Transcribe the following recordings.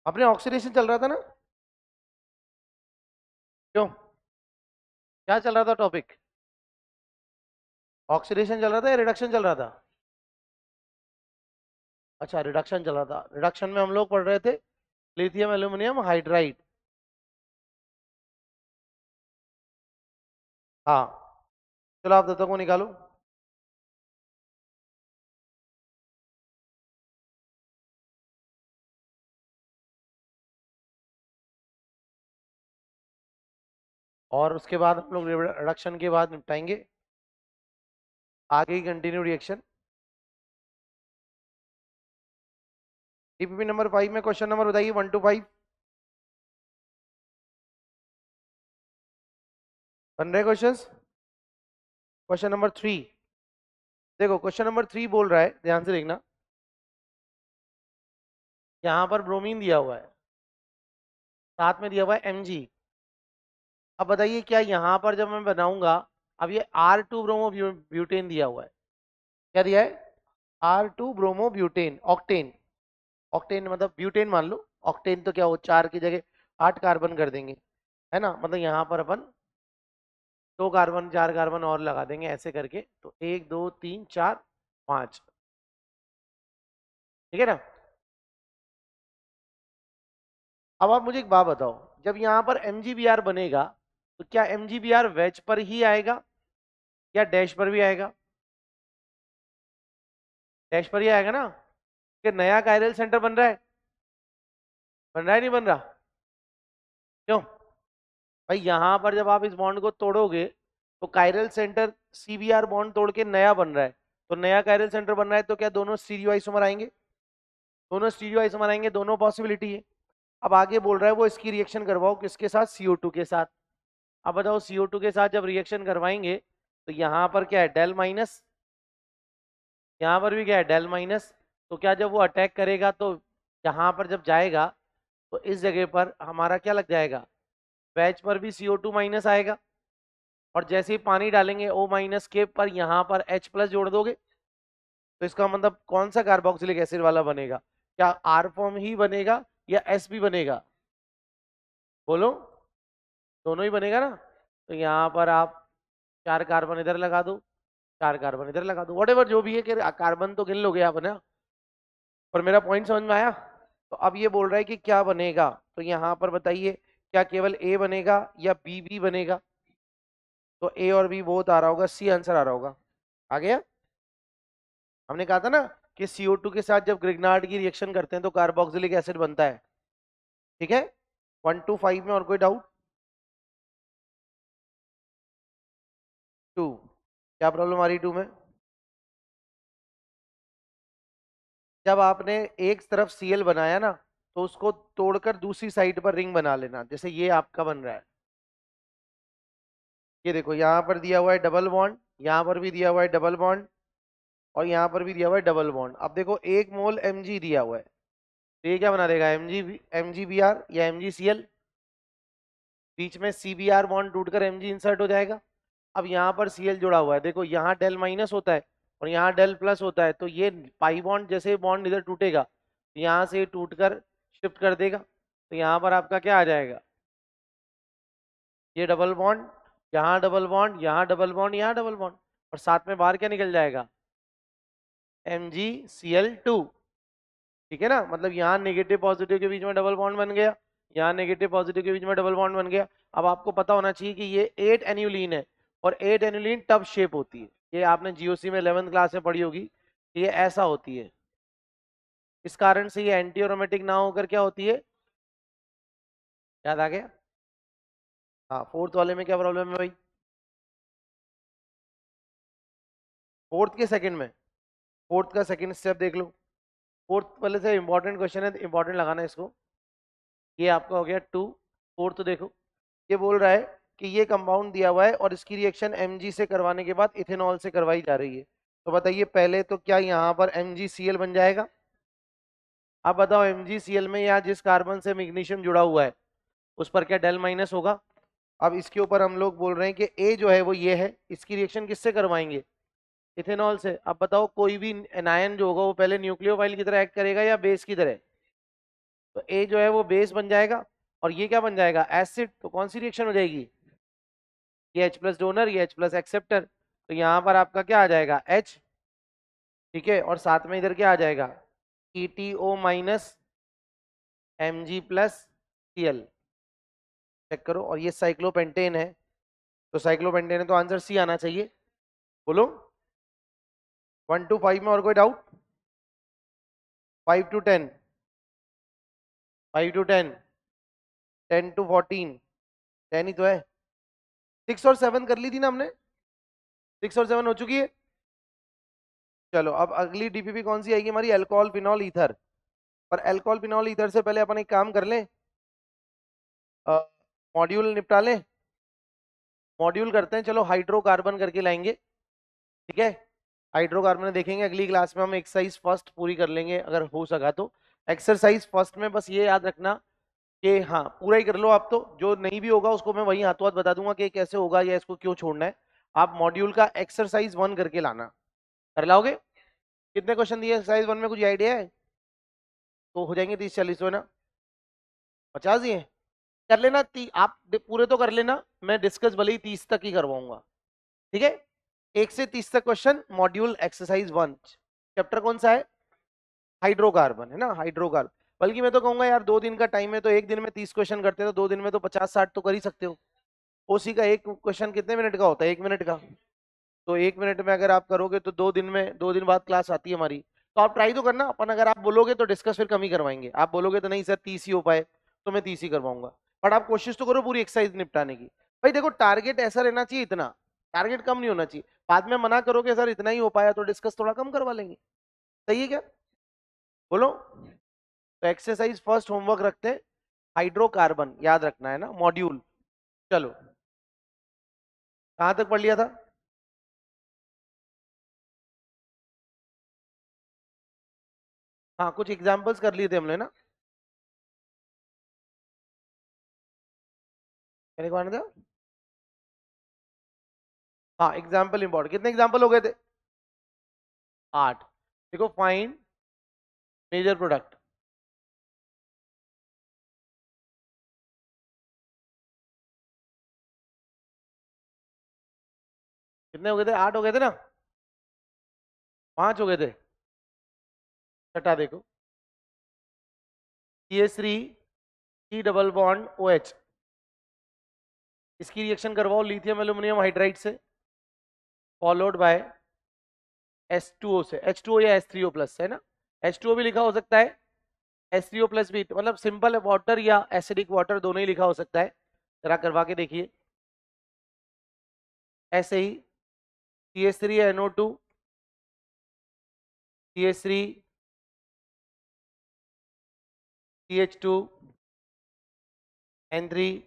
अपने ऑक्सीडेशन चल रहा था ना? क्यों, क्या चल रहा था टॉपिक? ऑक्सीडेशन चल रहा था या रिडक्शन चल रहा था? अच्छा, रिडक्शन चल रहा था। रिडक्शन में हम लोग पढ़ रहे थे लिथियम एल्यूमिनियम हाइड्राइड। हाँ, चलो आप दत्तक को निकालो। और उसके बाद हम लोग रिडक्शन के बाद निपटाएंगे आगे की कंटिन्यू रिएक्शन। टीपीपी नंबर 5 में क्वेश्चन नंबर बताइए 1 to 5। बन रहे क्वेश्चंस? क्वेश्चन नंबर 3, देखो क्वेश्चन नंबर 3 बोल रहा है, ध्यान से देखना। यहाँ पर ब्रोमीन दिया हुआ है, साथ में दिया हुआ है Mg। अब बताइए क्या यहाँ पर जब मैं बनाऊंगा, अब ये R2 ब्रोमो ब्यूटेन दिया हुआ है। क्या दिया है? R2 bromo butane, octane. Octane मतलब ब्यूटेन मान लो, ऑक्टेन तो क्या हो, 4 की जगह 8 कार्बन कर देंगे, है ना? मतलब यहाँ पर अपन 2 कार्बन 4 कार्बन और लगा देंगे ऐसे करके, तो 1 2 3 4 5। ठीक है ना? अब आप मुझे एक बात बताओ, जब यहाँ पर MgBr बनेगा तो क्या MgBr वेज पर ही आएगा या डैश पर भी आएगा? डैश पर ही आएगा ना, कि नया कायरल सेंटर बन रहा है? बन रहा है नहीं बन रहा? क्यों भाई, यहां पर जब आप इस बॉन्ड को तोड़ोगे तो कायरल सेंटर CBr बॉन्ड तोड़ के नया बन रहा है, तो नया कायरल सेंटर बन रहा है, तो क्या दोनों स्टीरियो आइसोमर आएंगे? दोनों स्टीरियो आइसोमर आएंगे, दोनों पॉसिबिलिटी है। अब आगे बोल रहा है वो इसकी रिएक्शन करवाओ किसके साथ, CO2 के साथ। अब बताओ CO2 के साथ जब रिएक्शन करवाएंगे तो यहाँ पर क्या है, डेल माइनस, यहाँ पर भी क्या है, डेल माइनस। तो क्या जब वो अटैक करेगा तो यहाँ पर जब जाएगा तो इस जगह पर हमारा क्या लग जाएगा, वेज पर भी CO2 माइनस आएगा, और जैसे ही पानी डालेंगे O माइनस के पर यहाँ पर H प्लस जोड़ दोगे, तो इसका मतलब कौन सा कार्बोक्सिलिक एसिड वाला बनेगा? क्या R फॉर्म ही बनेगा या S भी बनेगा? बोलो, दोनों ही बनेगा ना। तो यहाँ पर आप 4 कार्बन इधर लगा दो, 4 कार्बन इधर लगा दो, वट जो भी है कि कार्बन तो गिन लोगे आप ना। और मेरा पॉइंट समझ में आया? तो अब ये बोल रहा है कि क्या बनेगा, तो यहाँ पर बताइए क्या केवल A बनेगा या B भी बनेगा? तो A और B बोथ आ रहा होगा, C आंसर आ रहा होगा। आ गया? हमने कहा था ना कि CO2 के साथ जब ग्रिग्नार्ड की रिएक्शन करते हैं तो कार्बोक्सिलिक एसिड बनता है। ठीक है, 1 to 5 में और कोई डाउट? 2, क्या प्रॉब्लम आ रही 2 में? जब आपने एक तरफ Cl बनाया ना, तो उसको तोड़कर दूसरी साइड पर रिंग बना लेना, जैसे ये आपका बन रहा है। ये देखो यहाँ पर दिया हुआ है डबल बॉन्ड, यहाँ पर भी दिया हुआ है डबल बॉन्ड, और यहाँ पर भी दिया हुआ है डबल बॉन्ड। अब देखो 1 मोल Mg दिया हुआ है, तो ये क्या बना देगा, MgBr या MgCl। बीच में CBr बॉन्ड टूटकर Mg इंसर्ट हो जाएगा। अब यहाँ पर Cl जुड़ा हुआ है, देखो यहाँ डेल माइनस होता है और यहाँ डेल प्लस होता है, तो ये पाई बॉन्ड जैसे बॉन्ड इधर टूटेगा, यहाँ से टूटकर शिफ्ट कर देगा, तो यहाँ पर आपका क्या आ जाएगा, ये डबल बॉन्ड, यहाँ डबल बॉन्ड, यहाँ डबल बॉन्ड, यहाँ डबल बॉन्ड, और साथ में बाहर क्या निकल जाएगा, MgCl2। ठीक है ना, मतलब यहाँ नेगेटिव पॉजिटिव के बीच में डबल बॉन्ड बन गया, यहाँ नेगेटिव पॉजिटिव के बीच में डबल बॉन्ड बन गया। अब आपको पता होना चाहिए कि ये 8 एन्युलिन है, और 8 एन्युलिन टब शेप होती है, ये आपने GOC में 11th क्लास में पढ़ी होगी, ये ऐसा होती है। इस कारण से ये एंटी एरोमेटिक ना होकर क्या होती है, याद आ गया? हाँ, फोर्थ वाले में क्या प्रॉब्लम है भाई? फोर्थ के सेकंड में, फोर्थ का सेकंड स्टेप देख लो। फोर्थ वाले से इंपॉर्टेंट क्वेश्चन है, इंपॉर्टेंट लगाना इसको। ये आपका हो गया 2। फोर्थ देखो, ये बोल रहा है कि ये कंपाउंड दिया हुआ है और इसकी रिएक्शन Mg से करवाने के बाद इथेनॉल से करवाई जा रही है, तो बताइए पहले तो क्या यहाँ पर MgCl बन जाएगा? अब बताओ MgCl में यहाँ जिस कार्बन से मैग्नीशियम जुड़ा हुआ है उस पर क्या डेल माइनस होगा? अब इसके ऊपर हम लोग बोल रहे हैं कि A जो है वो ये है, इसकी रिएक्शन किससे करवाएंगे, इथेनॉल से। अब बताओ कोई भी एनायन जो होगा वो पहले न्यूक्लियोफाइल की तरह एक्ट करेगा या बेस की तरह? तो ए जो है वो बेस बन जाएगा और ये क्या बन जाएगा, एसिड। तो कौन सी रिएक्शन हो जाएगी, ये H प्लस डोनर, ये H प्लस एक्सेप्टर। तो यहाँ पर आपका क्या आ जाएगा, H, ठीक है, और साथ में इधर क्या आ जाएगा, ETO minus Mg plus Cl। Check करो, और ये साइक्लोपेंटेन है, तो साइक्लोपेंटेन है तो आंसर सी आना चाहिए। बोलो 1 to 5 में और कोई डाउट, 5 to 10, 5 to 10, 10 to 14, 10 ही तो है। 6 और 7 कर ली थी ना हमने, 6 और 7 हो चुकी है। चलो अब अगली डीपीपी कौन सी आएगी हमारी, अल्कोहल फिनॉल ईथर। पर अल्कोहल फिनॉल ईथर से पहले अपन एक काम कर लें, मॉड्यूल निपटा लें। मॉड्यूल करते हैं, चलो हाइड्रोकार्बन करके लाएंगे, ठीक है। हाइड्रोकार्बन देखेंगे अगली क्लास में, हम एक्सरसाइज फर्स्ट पूरी कर लेंगे अगर हो सका तो। एक्सरसाइज फर्स्ट में बस ये याद रखना कि हाँ पूरा ही कर लो आप, तो जो नहीं भी होगा उसको मैं वही हाथों हाथ बता दूंगा कि कैसे होगा या इसको क्यों छोड़ना है। आप मॉड्यूल का एक्सरसाइज 1 करके लाना, कर लाओगे। कितने क्वेश्चन दिए एक्सरसाइज 1 में, कुछ आइडिया है, तो हो जाएंगे 30-40 तो है ना, 50 दिए, कर लेना। आप पूरे तो कर लेना, मैं डिस्कस भले ही 30 तक ही करवाऊंगा, ठीक है। 1 से 30 तक क्वेश्चन, मॉड्यूल एक्सरसाइज 1। चैप्टर कौन सा है, हाइड्रोकार्बन है ना, हाइड्रोकार्बन। बल्कि मैं तो कहूंगा यार 2 दिन का टाइम है, तो एक दिन में 30 क्वेश्चन करते हो तो 2 दिन में तो 50-60 तो कर ही सकते हो। उसी का एक क्वेश्चन कितने मिनट का होता है, 1 मिनट का। तो 1 मिनट में अगर आप करोगे तो 2 दिन में, 2 दिन बाद क्लास आती है हमारी। तो आप ट्राई तो करना, अपन अगर आप बोलोगे तो डिस्कस फिर कम ही करवाएंगे, आप बोलोगे तो नहीं सर 30 ही हो पाए तो मैं 30 ही करवाऊंगा। बट आप कोशिश तो करो पूरी एक्सरसाइज निपटाने की। भाई देखो टारगेट ऐसा रहना चाहिए, इतना टारगेट कम नहीं होना चाहिए। बाद में मना करोगे सर इतना ही हो पाया तो डिस्कस थोड़ा कम करवा लेंगे, सही है क्या, बोलो। तो एक्सरसाइज फर्स्ट होमवर्क रखते हैं, हाइड्रोकार्बन याद रखना है ना, मॉड्यूल। चलो कहां तक पढ़ लिया था, हाँ कुछ एग्जांपल्स कर लिए थे हमने ना, मैंने कहा था। हाँ एग्जाम्पल इंपॉर्टेंट, कितने एग्जाम्पल हो गए थे, 8। देखो फाइंड मेजर प्रोडक्ट, कितने हो गए थे, 8 हो गए थे ना, 5 हो गए थे। छठा देखो, CH3 C double bond OH, इसकी रिएक्शन करवाओ लिथियम एल्यूमिनियम हाइड्राइड से, फॉलोड बाय H2O से, H2O या H3O प्लस है ना, H2O भी लिखा हो सकता है, H3O प्लस भी, मतलब सिंपल वाटर या एसिडिक वाटर दोनों ही लिखा हो सकता है। जरा करवा के देखिए, ऐसे ही CH3NO2, CH3 CH2 N3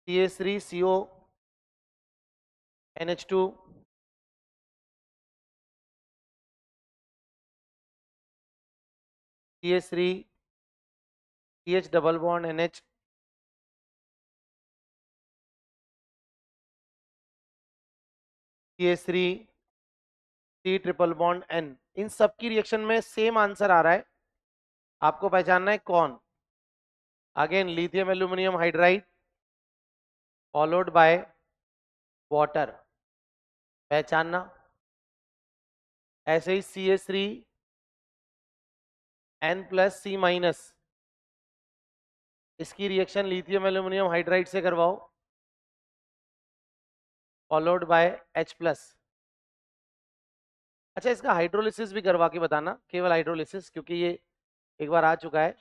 CH3CO NH2 CH3 CH double bond NH CH3 C triple bond N। इन सब की रिएक्शन में सेम आंसर आ रहा है, आपको पहचानना है कौन। Again lithium aluminium hydride followed by water, पहचानना। ऐसे ही CH3N प्लस C माइनस, इसकी रिएक्शन लिथियम एल्यूमिनियम हाइड्राइड से करवाओ, फॉलोड बाय H प्लस। अच्छा इसका हाइड्रोलिसिस भी करवा के बताना, केवल हाइड्रोलिसिस, क्योंकि ये एक बार आ चुका है।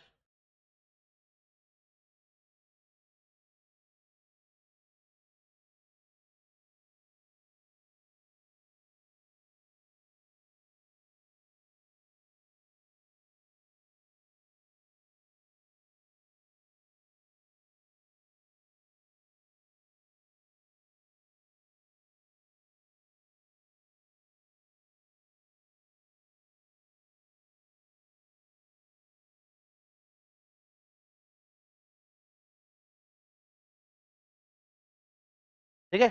ठीक है,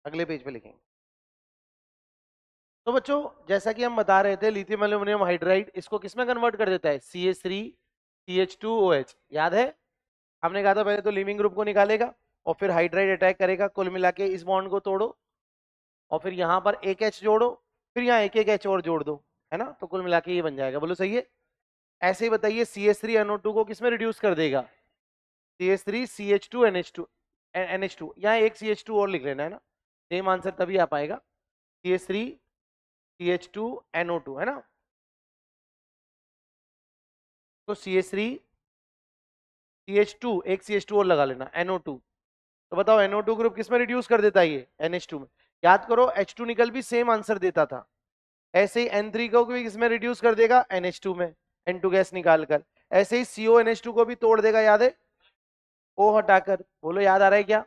अगले पेज पे लिखेंगे। तो बच्चों जैसा कि हम बता रहे थे, लिथियम एल्यूमिनियम हाइड्राइड इसको किसमें कन्वर्ट कर देता है? CH3 CH2OH। याद है हमने कहा था पहले तो लिविंग ग्रुप को निकालेगा और फिर हाइड्राइड अटैक करेगा, कुल मिला के इस बॉन्ड को तोड़ो और फिर यहां पर एक H जोड़ो, फिर यहाँ एक H और जोड़ दो, है ना? तो कुल मिला के ये बन जाएगा। बोलो सही है? ऐसे ही बताइए CH3NO2 को किसमें रिड्यूस कर देगा? CH3 CH2 NH2। यहाँ एक CH2 और लिख लेना, है ना? सेम आंसर तभी आ पाएगा। CH3 CH2 NO2, है ना? तो CH3 CH2, एक CH2 और लगा लेना, NO2। तो बताओ NO2 ग्रुप किसमें रिड्यूस कर देता है? ये NH2 में। याद करो H2 निकल भी सेम आंसर देता था। ऐसे ही N3 को भी किसमें रिड्यूस कर देगा? NH2 में, N2 गैस निकाल कर। ऐसे ही CONH2 को भी तोड़ देगा, याद है? O हटाकर। बोलो याद आ रहा है क्या?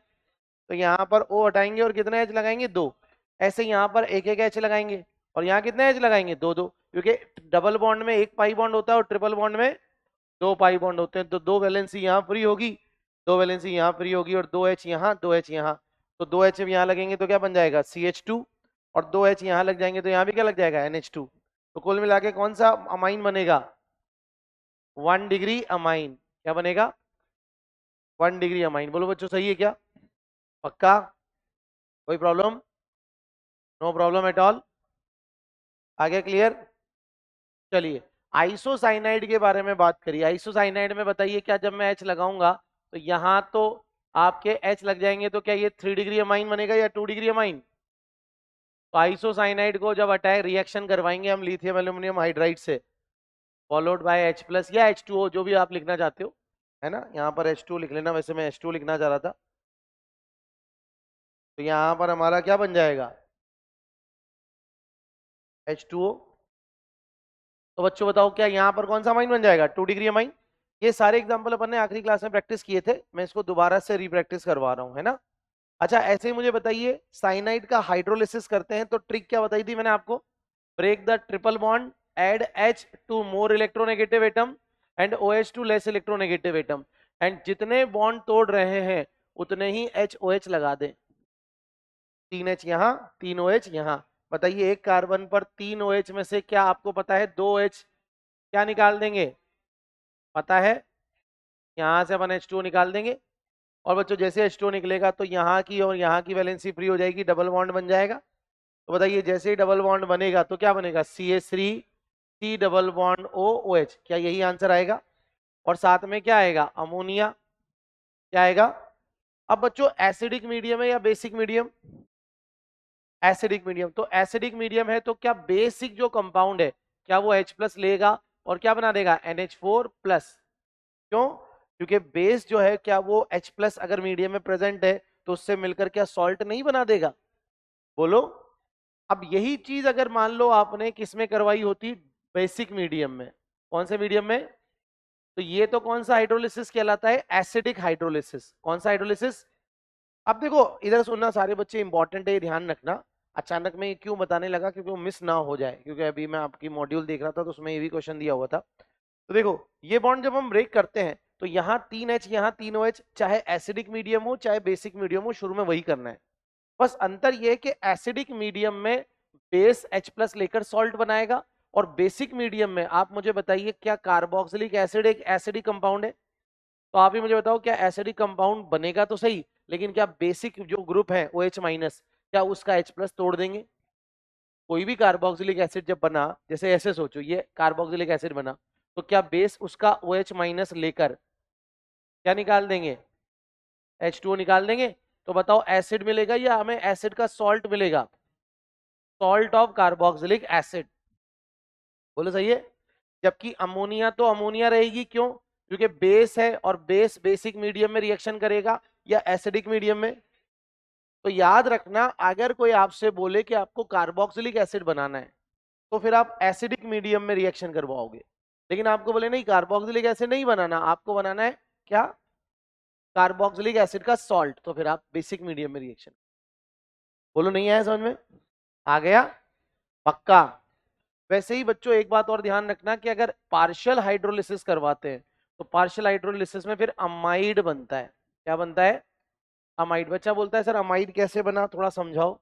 तो यहाँ पर O हटाएंगे और कितने H लगाएंगे? 2। ऐसे यहाँ पर एक एक H लगाएंगे और यहाँ कितने H लगाएंगे? 2 2, क्योंकि डबल बॉन्ड में एक पाई बॉन्ड होता है और ट्रिपल बॉन्ड में 2 पाई बॉन्ड होते हैं। तो 2 वैलेंसी यहाँ फ्री होगी, 2 वैलेंसी यहाँ फ्री होगी और 2 H यहाँ, 2 H यहाँ। तो 2 H यहाँ लगेंगे तो क्या बन जाएगा? CH2। और 2 H यहाँ लग जाएंगे तो यहाँ भी क्या लग जाएगा? NH2। तो कुल मिला के कौन सा अमाइन बनेगा? 1 डिग्री अमाइन। क्या बनेगा? 1 डिग्री अमाइन। बोलो बच्चों सही है क्या? पक्का? कोई problem? No problem at all? आगे क्लियर? चलिए आइसोसाइनाइड के बारे में बात करिए। आइसोसाइनाइड में बताइए, क्या जब मैं H लगाऊंगा तो यहाँ तो आपके H लग जाएंगे तो क्या ये 3 डिग्री अमाइन बनेगा या 2 डिग्री अमाइन? तो आइसोसाइनाइड को जब अटैक रिएक्शन करवाएंगे हम लिथियम एल्यूमिनियम हाइड्राइड से, फॉलोड बाय H+ या H2O, जो भी आप लिखना चाहते हो, है ना? यहाँ पर H2 लिख लेना, वैसे मैं H2 लिखना चाह रहा था। तो यहाँ पर हमारा क्या बन जाएगा? H2O। तो बच्चों बताओ क्या यहाँ पर कौन सा अमाइन बन जाएगा? 2 डिग्री अमाइन। ये सारे एग्जाम्पल अपन ने आखिरी क्लास में प्रैक्टिस किए थे, मैं इसको दोबारा से रिप्रैक्टिस करवा रहा हूँ, है ना? अच्छा ऐसे ही मुझे बताइए, साइनाइड का हाइड्रोलिसिस करते हैं तो ट्रिक क्या बताई थी मैंने आपको? Break the triple bond, add H to more electronegative atom and OH to less electronegative atom. And जितने बॉन्ड तोड़ रहे हैं उतने ही HOH लगा दें। 3 H यहाँ, 3 OH यहाँ। बताइए एक कार्बन पर 3 OH में से क्या आपको पता है 2 H क्या निकाल देंगे? पता है? यहां से अपन H2O निकाल देंगे और बच्चों जैसे H2O निकलेगा तो यहाँ की और यहाँ की वैलेंसी फ्री हो जाएगी, डबल बॉन्ड बन जाएगा। तो बताइए जैसे ही डबल बॉन्ड बनेगा तो क्या बनेगा? CH3 C double bond OH। क्या यही आंसर आएगा? और साथ में क्या आएगा? अमोनिया। क्या आएगा? अब बच्चों एसिडिक मीडियम है या बेसिक मीडियम? Acidic medium. तो एसिडिक मीडियम है तो क्या बेसिक जो कंपाउंड है क्या वो H+ लेगा और क्या बना देगा? NH4+। क्यों? क्योंकि बेस जो है क्या वो H+ अगर मीडियम में प्रेजेंट है तो उससे मिलकर क्या सॉल्ट नहीं बना देगा? बोलो। अब यही चीज अगर मान लो आपने किसमें करवाई होती? बेसिक मीडियम में। कौन से मीडियम में? तो ये तो कौन सा हाइड्रोलिसिस कहलाता है? Acidic hydrolysis. कौन सा हाइड्रोलिसिस? अब देखो इधर सुनना सारे बच्चे, इंपॉर्टेंट है, ध्यान रखना। अचानक में क्यों बताने लगा? क्योंकि वो मिस ना हो जाए, क्योंकि अभी मैं आपकी मॉड्यूल देख रहा था तो उसमें ये भी क्वेश्चन दिया हुआ था। तो देखो ये बॉन्ड जब हम ब्रेक करते हैं तो यहाँ 3 H, यहाँ 3 OH, चाहे एसिडिक मीडियम हो चाहे बेसिक मीडियम हो, शुरू में वही करना है। बस अंतर ये है कि एसिडिक मीडियम में बेस H+ लेकर सॉल्ट बनाएगा और बेसिक मीडियम में आप मुझे बताइए क्या कार्बोक्सिलिक एसिड एक एसिडिक कंपाउंड है? तो आप ही मुझे बताओ क्या एसिडिक कंपाउंड बनेगा तो सही, लेकिन क्या बेसिक जो ग्रुप है OH- क्या उसका H+ तोड़ देंगे? कोई भी कार्बोक्सिलिक एसिड जब बना, जैसे ऐसे सोचो ये कार्बोक्सिलिक एसिड बना, तो क्या बेस उसका OH- लेकर क्या निकाल देंगे? H2O निकाल देंगे। तो बताओ एसिड मिलेगा या हमें एसिड का सॉल्ट मिलेगा? Salt of carboxylic acid. बोलो सही है? जबकि अमोनिया तो अमोनिया रहेगी, क्यों? क्योंकि बेस है और बेस बेसिक मीडियम में रिएक्शन करेगा या एसिडिक मीडियम में। तो याद रखना अगर कोई आपसे बोले कि आपको कार्बोक्सिलिक एसिड बनाना है तो फिर आप एसिडिक मीडियम में रिएक्शन करवाओगे, लेकिन आपको बोले नहीं कार्बोक्सिलिक एसिड नहीं बनाना, आपको बनाना है क्या? कार्बोक्सिलिक एसिड का सॉल्ट, तो फिर आप बेसिक मीडियम में रिएक्शन। बोलो नहीं आया समझ में? आ गया? पक्का? वैसे ही बच्चों एक बात और ध्यान रखना कि अगर पार्शियल हाइड्रोलिसिस करवाते हैं तो पार्शियल हाइड्रोलिसिस में फिर अमाइड बनता है। क्या बनता है? अमाइड। बच्चा बोलता है सर अमाइड कैसे बना, थोड़ा समझाओ।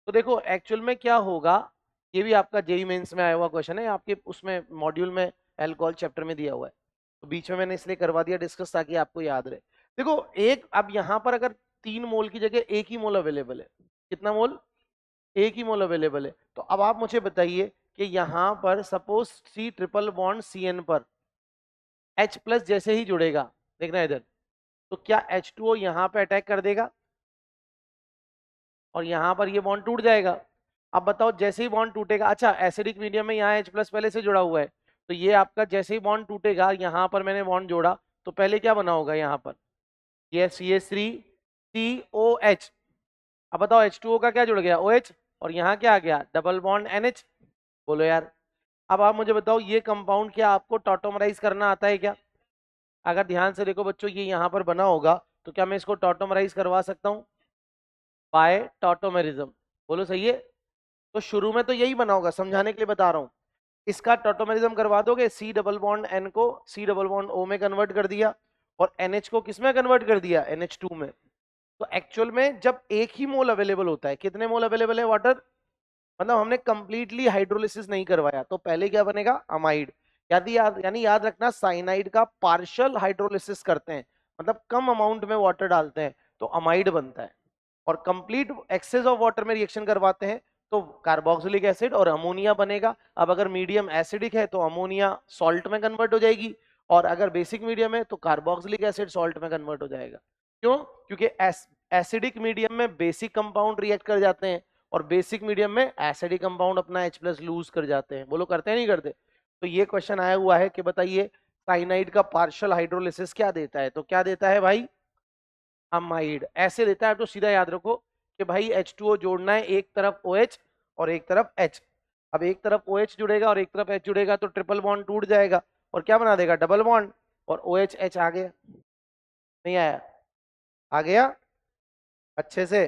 तो देखो एक्चुअल में क्या होगा, ये भी आपका जेई मेंस में आया हुआ क्वेश्चन है, आपके उसमें मॉड्यूल में अल्कोहल चैप्टर में दिया हुआ है, तो बीच में मैंने इसलिए करवा दिया डिस्कस ताकि आपको याद रहे। देखो एक, अब यहाँ पर अगर 3 मोल की जगह 1 ही मोल अवेलेबल है, कितना मोल, 1 ही मोल अवेलेबल है, तो अब आप मुझे बताइए कि यहाँ पर suppose C triple bond C N पर H प्लस जैसे ही जुड़ेगा, देखना इधर, तो क्या H2O यहाँ पे अटैक कर देगा और यहाँ पर ये बॉन्ड टूट जाएगा। अब बताओ जैसे ही बॉन्ड टूटेगा, अच्छा एसिडिक मीडियम में यहाँ H प्लस पहले से जुड़ा हुआ है, तो ये आपका जैसे ही बॉन्ड टूटेगा, यहाँ पर मैंने बॉन्ड जोड़ा, तो पहले क्या बना होगा यहाँ पर, ये CH3COH। अब बताओ H2O का क्या जुड़ गया, OH, और यहाँ क्या आ गया, डबल बॉन्ड NH। बोलो यार, अब आप मुझे बताओ ये कंपाउंड क्या आपको टॉटोमराइज करना आता है क्या? अगर ध्यान से देखो बच्चों, ये यहाँ पर बना होगा, तो क्या मैं इसको टॉटोमराइज करवा सकता हूँ बाय टॉटोमेरिज्म? बोलो सही है। तो शुरू में तो यही बना होगा, समझाने के लिए बता रहा हूँ। इसका टॉटोमेरिज्म करवा दोगे, सी डबल बॉन्ड एन को सी डबल बॉन्ड ओ में कन्वर्ट कर दिया, और NH को किस में कन्वर्ट कर दिया, NH2 में। तो एक्चुअल में जब एक ही मोल अवेलेबल होता है, कितने मोल अवेलेबल है वाटर, मतलब हमने कंप्लीटली हाइड्रोलिसिस नहीं करवाया, तो पहले क्या बनेगा, अमाइड। यानी याद रखना, साइनाइड का पार्शियल हाइड्रोलिसिस करते हैं, मतलब कम अमाउंट में वाटर डालते हैं, तो अमाइड बनता है। और कंप्लीट एक्सेस ऑफ वाटर में रिएक्शन करवाते हैं, तो कार्बोक्सिलिक एसिड और अमोनिया बनेगा। अब अगर मीडियम एसिडिक है तो अमोनिया सॉल्ट में कन्वर्ट हो जाएगी, और अगर बेसिक मीडियम है तो कार्बोक्सिलिक एसिड सॉल्ट में कन्वर्ट हो जाएगा। क्यों? क्योंकि एसिडिक मीडियम में बेसिक कंपाउंड रिएक्ट कर जाते हैं, और बेसिक मीडियम में एसिडिक कंपाउंड अपना H प्लस लूज कर जाते हैं। बोलो करते हैं नहीं करते? तो ये क्वेश्चन आया हुआ है कि बताइए साइनाइड का पार्शियल हाइड्रोलिसिस क्या देता है, तो क्या देता है भाई, अमाइड। ऐसे देता है, तो सीधा याद रखो कि भाई H2O जोड़ना है, एक तरफ OH और एक तरफ H। अब एक तरफ OH जुड़ेगा और एक तरफ H जुड़ेगा, तो ट्रिपल बॉन्ड टूट जाएगा और क्या बना देगा, डबल बॉन्ड, और OH H आ गया, नहीं आया, आ गया अच्छे से।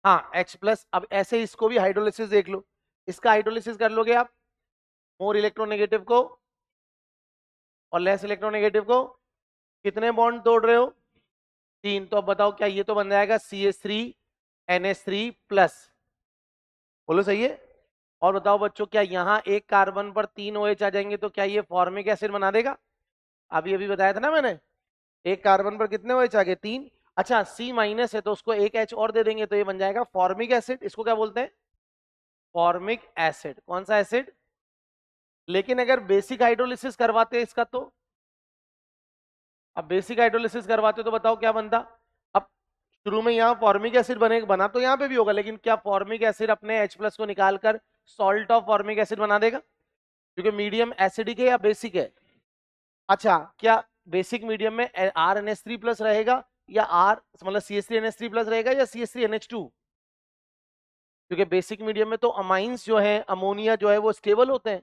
हाँ H प्लस, अब ऐसे इसको भी हाइड्रोलिसिस देख लो, इसका हाइड्रोलिसिस कर लोगे आप, मोर इलेक्ट्रोनेगेटिव को और लेस इलेक्ट्रोनेगेटिव को, कितने बॉन्ड तोड़ रहे हो, 3। तो अब बताओ क्या ये तो बन जाएगा CH3NH3 प्लस, बोलो सही है। और बताओ बच्चों, क्या यहाँ एक कार्बन पर 3 OH आ जाएंगे, तो क्या ये फॉर्मिक एसिड बना देगा? अभी अभी बताया था ना मैंने, एक कार्बन पर कितने OH आ गए, 3। अच्छा C माइनस है तो उसको एक H और दे देंगे, तो ये बन जाएगा फॉर्मिक एसिड। इसको क्या बोलते हैं, फॉर्मिक एसिड। कौन सा एसिड? लेकिन अगर बेसिक हाइड्रोलिसिस करवाते हैं इसका, तो अब बेसिक हाइड्रोलिसिस करवाते तो बताओ क्या बनता। अब शुरू में यहाँ फॉर्मिक एसिड बना तो यहाँ पे भी होगा, लेकिन क्या फॉर्मिक एसिड अपने H प्लस को निकालकर सॉल्ट ऑफ फॉर्मिक एसिड बना देगा, क्योंकि मीडियम एसिडिक है या बेसिक है? अच्छा, क्या बेसिक मीडियम में RNH3 प्लस रहेगा, या R मतलब CH3NH3 प्लस रहेगा, या CH3NH2? क्योंकि बेसिक मीडियम में तो अमाइंस जो है, अमोनिया जो है वो स्टेबल होते हैं।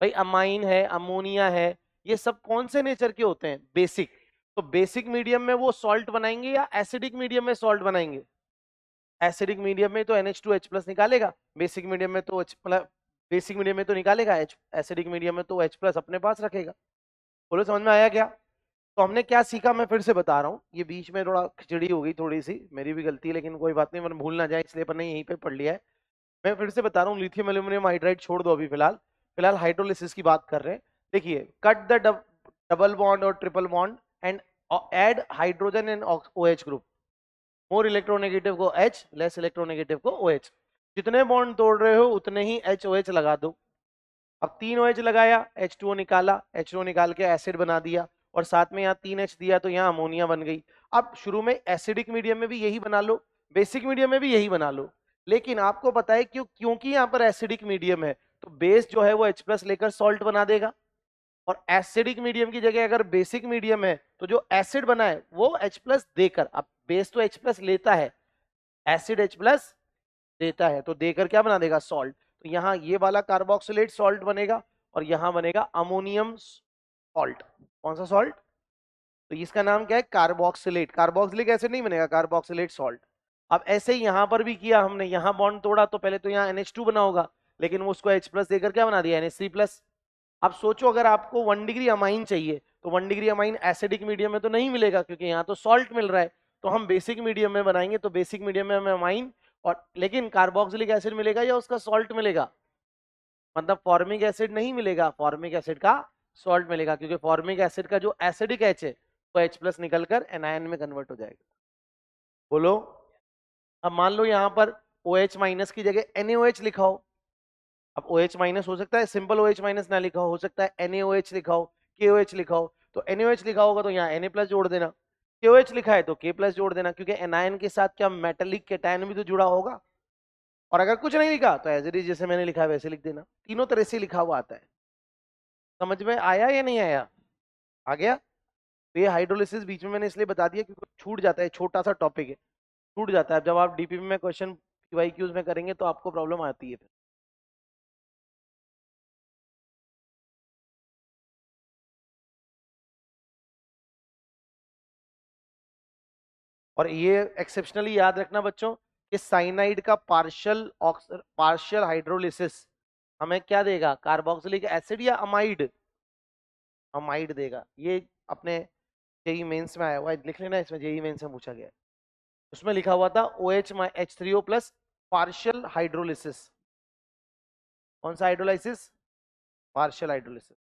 भाई अमाइन है, अमोनिया है, ये सब कौन से नेचर के होते हैं, बेसिक। तो बेसिक मीडियम में वो सॉल्ट बनाएंगे या एसिडिक मीडियम में सॉल्ट बनाएंगे? एसिडिक मीडियम में तो NH2H प्लस निकालेगा, बेसिक मीडियम में तो मतलब बेसिक मीडियम में तो निकालेगा H, एसिडिक मीडियम में तो H प्लस अपने पास रखेगा। बोलो समझ में आया क्या? तो हमने क्या सीखा, मैं फिर से बता रहा हूँ, ये बीच में थोड़ा खिचड़ी हो गई, थोड़ी सी मेरी भी गलती है, लेकिन कोई बात नहीं, मैंने भूल ना जाए इसलिए मैंने यहीं पे पढ़ लिया है। मैं फिर से बता रहा हूँ, लिथियम एल्यूमिनियम हाइड्राइड छोड़ दो अभी फिलहाल, फिलहाल हाइड्रोलिसिस की बात कर रहे हैं। देखिए, कट द डबल बॉन्ड और triple bond and add hydrogen in OH group, more electronegative को H, लेस इलेक्ट्रोनेगेटिव को OH। जितने बॉन्ड तोड़ रहे हो उतने ही HOH लगा दो। अब 3 OH लगाया, H2O निकाला, H2O निकाल के एसिड बना दिया, और साथ में यहाँ 3H दिया, तो यहाँ अमोनिया बन गई। अब शुरू में एसिडिक मीडियम में भी यही बना लो, बेसिक मीडियम में भी यही बना लो, लेकिन आपको पता है क्योंकि यहाँ पर एसिडिक मीडियम है, तो बेस जो है वो H प्लस लेकर सॉल्ट बना देगा, और एसिडिक मीडियम की जगह अगर बेसिक मीडियम है, तो जो एसिड बना है वो H प्लस देकर, अब बेस तो H प्लस लेता है, एसिड H प्लस देता है, तो देकर क्या बना देगा, सॉल्ट। तो यहाँ ये वाला कार्बोक्सिलेट सॉल्ट बनेगा, और यहाँ बनेगा अमोनियम सॉल्ट। कौन सा सॉल्ट? तो इसका नाम क्या है, कार्बोक्सिलेट। कार्बोक्सिलिक एसिड नहीं बनेगा, कार्बोक्सिलेट सॉल्ट। अब ऐसे ही यहाँ पर भी किया हमने, यहाँ बॉन्ड तोड़ा तो पहले तो यहाँ NH2 बना होगा, लेकिन वो उसको H प्लस देकर क्या बना दिया, NH3+। अब सोचो अगर आपको 1 डिग्री अमाइन चाहिए तो 1 डिग्री अमाइन एसिडिक मीडियम में तो नहीं मिलेगा, क्योंकि यहाँ तो सॉल्ट मिल रहा है। तो हम बेसिक मीडियम में बनाएंगे, तो बेसिक मीडियम में हमें अमाइन और लेकिन कार्बोक्सिलिक एसिड मिलेगा या उसका सॉल्ट मिलेगा, मतलब फॉर्मिक एसिड नहीं मिलेगा, फॉर्मिक एसिड का सॉल्ट मिलेगा, क्योंकि फॉर्मिक एसिड का जो एसिडिक H है वो H प्लस निकलकर एनायन में कन्वर्ट हो जाएगा। बोलो। अब मान लो यहाँ पर OH माइनस की जगह NaOH लिखा हो। अब OH माइनस हो सकता है सिंपल OH माइनस ना लिखा हो सकता है NaOH लिखा हो, KOH लिखा हो। तो NaOH लिखा होगा तो यहाँ Na प्लस जोड़ देना, KOH लिखा है तो K प्लस जोड़ देना, क्योंकि एनायन के साथ क्या मेटेलिक कैटायन भी तो जुड़ा होगा। और अगर कुछ नहीं लिखा तो एज इट इज जैसे मैंने लिखा है वैसे लिख देना, तीनों तरह से लिखा हुआ आता है। समझ में आया या नहीं आया? आ गया। तो ये हाइड्रोलिसिस बीच में मैंने इसलिए बता दिया क्योंकि छूट जाता है, छोटा सा टॉपिक है, छूट जाता है। जब आप डीपीपी में क्वेश्चन QIQs में करेंगे तो आपको प्रॉब्लम आती है फिर। और ये एक्सेप्शनली याद रखना बच्चों कि साइनाइड का पार्शियल हाइड्रोलिसिस हमें क्या देगा, कार्बोक्सिलिक एसिड या अमाइड, अमाइड देगा। ये अपने जेई मेंस में आया हुआ है, लिख लेना, इसमें जेई मेंस में पूछा गया है। उसमें लिखा हुआ था OH H3O plus partial hydrolysis. कौन सा हाइड्रोलाइसिस? Partial hydrolysis.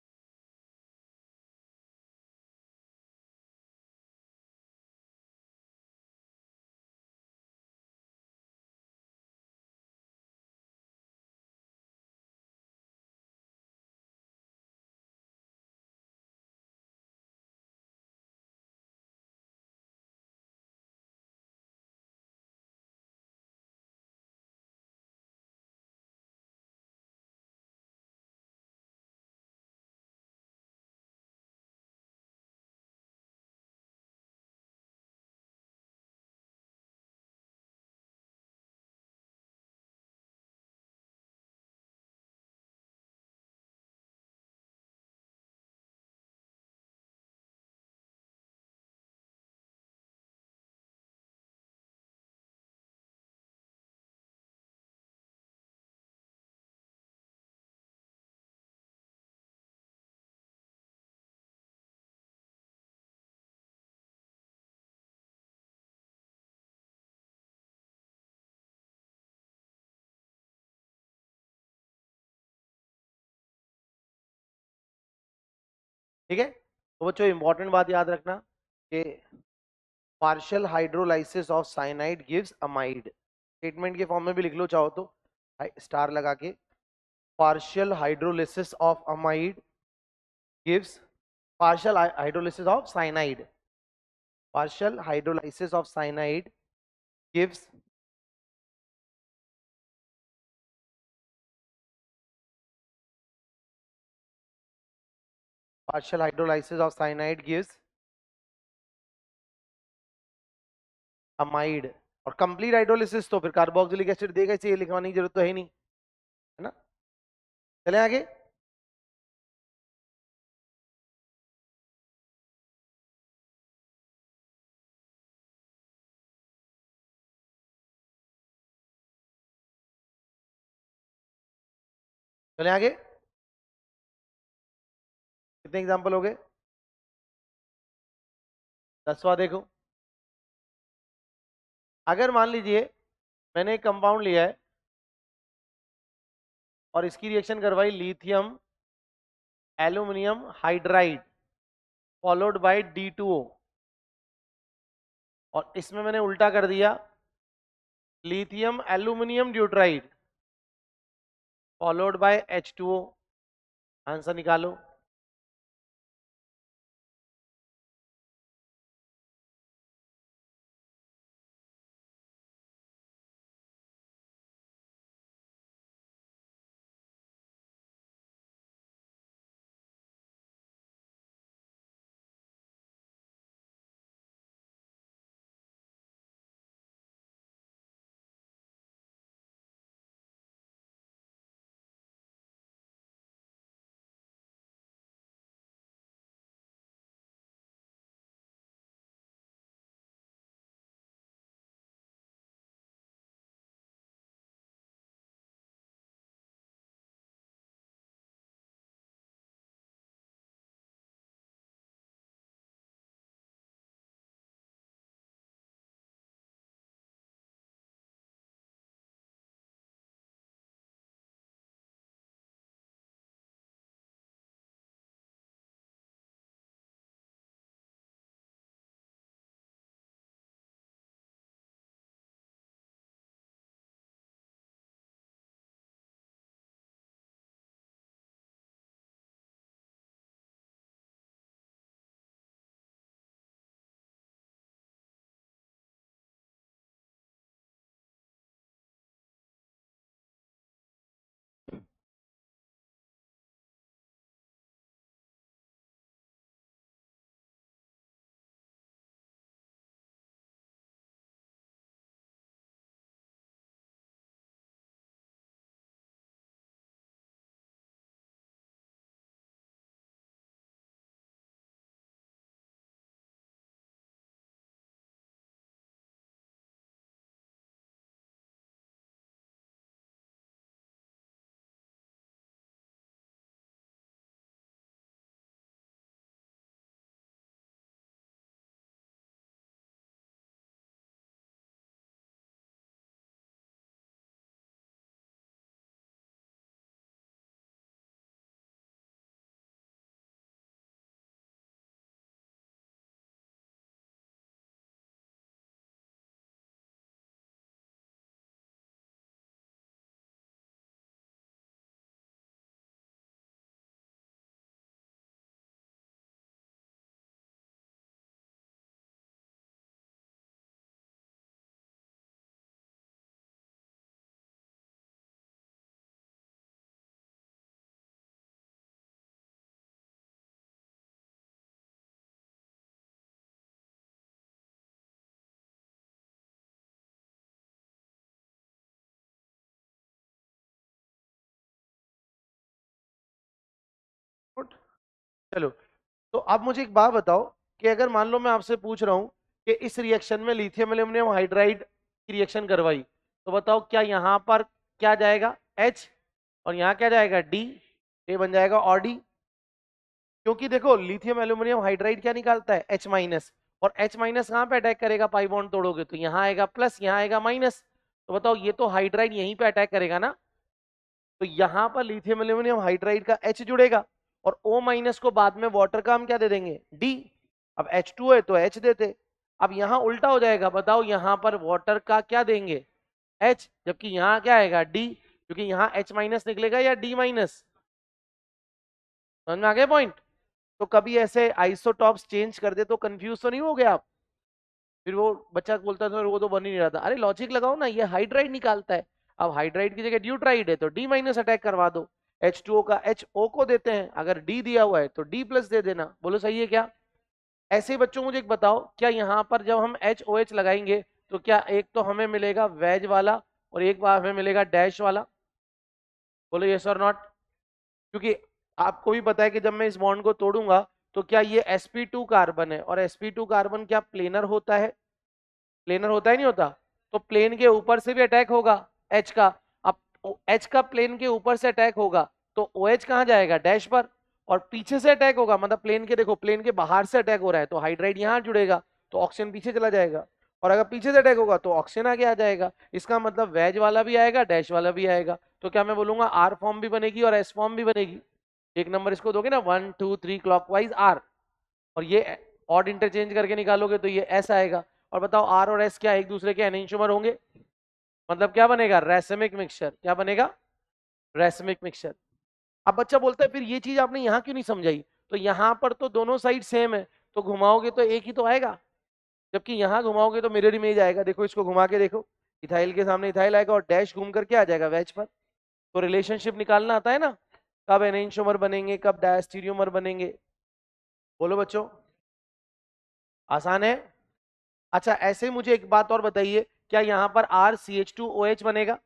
ठीक है, तो बच्चों इंपॉर्टेंट बात याद रखना कि partial hydrolysis of cyanide gives amide. Statement के फॉर्म में भी लिख लो चाहो तो, स्टार लगा के, partial hydrolysis of amide gives, partial hydrolysis of cyanide, partial hydrolysis of cyanide gives partial hydrolysis of cyanide gives amide। और कंप्लीट हाइड्रोलिसिस तो फिर कार्बोक्सिलिक एसिड देगा, इसे ये लिखवाने की जरूरत तो है नहीं, है ना। चले आगे। चले आगे। कितने एग्जांपल हो गए? 10वां देखो। अगर मान लीजिए मैंने एक कंपाउंड लिया है और इसकी रिएक्शन करवाई lithium aluminium hydride followed by D2O, और इसमें मैंने उल्टा कर दिया, lithium aluminium deuteride followed by H2O। Answer निकालो। चलो, तो अब मुझे एक बात बताओ कि अगर मान लो मैं आपसे पूछ रहा हूं कि इस रिएक्शन में लिथियम एल्यूमिनियम हाइड्राइड की रिएक्शन करवाई, तो बताओ क्या यहाँ पर क्या जाएगा H और यहाँ क्या जाएगा D, ये बन जाएगा और D। क्योंकि देखो लिथियम एल्यूमिनियम हाइड्राइड क्या निकालता है H माइनस, और H माइनस कहाँ पे अटैक करेगा, पाई बॉन्ड तोड़ोगे तो यहाँ आएगा प्लस, यहाँ आएगा माइनस। तो बताओ ये तो हाइड्राइड यहीं पे अटैक करेगा ना, तो यहाँ पर लिथियम एल्यूमिनियम हाइड्राइड का H जुड़ेगा और O माइनस को बाद में वाटर का हम क्या दे देंगे D। अब H2 है तो H देते। अब यहाँ उल्टा हो जाएगा, बताओ यहाँ पर वाटर का क्या देंगे H, जबकि यहाँ क्या आएगा D, क्योंकि यहाँ H माइनस निकलेगा या D माइनस। समझ में आ गया पॉइंट। तो कभी ऐसे आइसोटॉप्स चेंज कर दे तो कंफ्यूज तो नहीं हो गया आप। फिर वो बच्चा बोलता था वो तो बन ही नहीं रहा था, अरे लॉजिक लगाओ ना, ये हाइड्राइड निकालता है। अब हाइड्राइड की जगह ड्यूट्राइड है तो D माइनस अटैक करवा दो, H2O का HO को देते हैं, अगर D दिया हुआ है तो D प्लस दे देना। बोलो सही है क्या। ऐसे ही बच्चों मुझे एक बताओ, क्या यहाँ पर जब हम HOH लगाएंगे तो क्या एक तो हमें मिलेगा वेज वाला और एक बार हमें मिलेगा डैश वाला। बोलो यस और नॉट। क्योंकि आपको भी पता है कि जब मैं इस बॉन्ड को तोड़ूंगा तो क्या ये sp2 कार्बन है, और sp2 कार्बन क्या प्लेनर होता है, प्लेनर होता है नहीं होता, तो प्लेन के ऊपर से भी अटैक होगा H का। अब H का प्लेन के ऊपर से अटैक होगा तो OH कहाँ जाएगा डैश पर, और पीछे से अटैक होगा मतलब प्लेन के, देखो प्लेन के बाहर से अटैक हो रहा है तो हाइड्राइड यहाँ जुड़ेगा तो ऑक्सीजन पीछे चला जाएगा, और अगर पीछे से अटैक होगा तो ऑक्सीजन आगे आ जाएगा। इसका मतलब वेज वाला भी आएगा डैश वाला भी आएगा, तो क्या मैं बोलूंगा आर फॉर्म भी बनेगी और एस फॉर्म भी बनेगी। एक नंबर इसको दोगे ना 1 2 3 क्लॉकवाइज आर, और ये ऑड इंटरचेंज करके निकालोगे तो ये एस आएगा। और बताओ आर और एस क्या एक दूसरे के एनेंटियोमर होंगे, मतलब क्या बनेगा रैसमिक मिक्सचर। क्या बनेगा रैसमिक मिक्सचर। अब बच्चा बोलता है फिर ये चीज आपने यहाँ क्यों नहीं समझाई, तो यहाँ पर तो दोनों साइड सेम है तो घुमाओगे तो एक ही तो आएगा, जबकि यहाँ घुमाओगे तो मिरर इमेज आएगा। देखो इसको घुमा के देखो, इथाइल के सामने इथाइल आएगा और डैश घूम करके आ जाएगा वेज पर। तो रिलेशनशिप निकालना आता है ना, कब एनेंटियोमर बनेंगे कब डायस्टीरियोमर बनेंगे। बोलो बच्चों आसान है। अच्छा ऐसे मुझे एक बात और बताइए, क्या यहाँ पर RCH2OH बनेगा।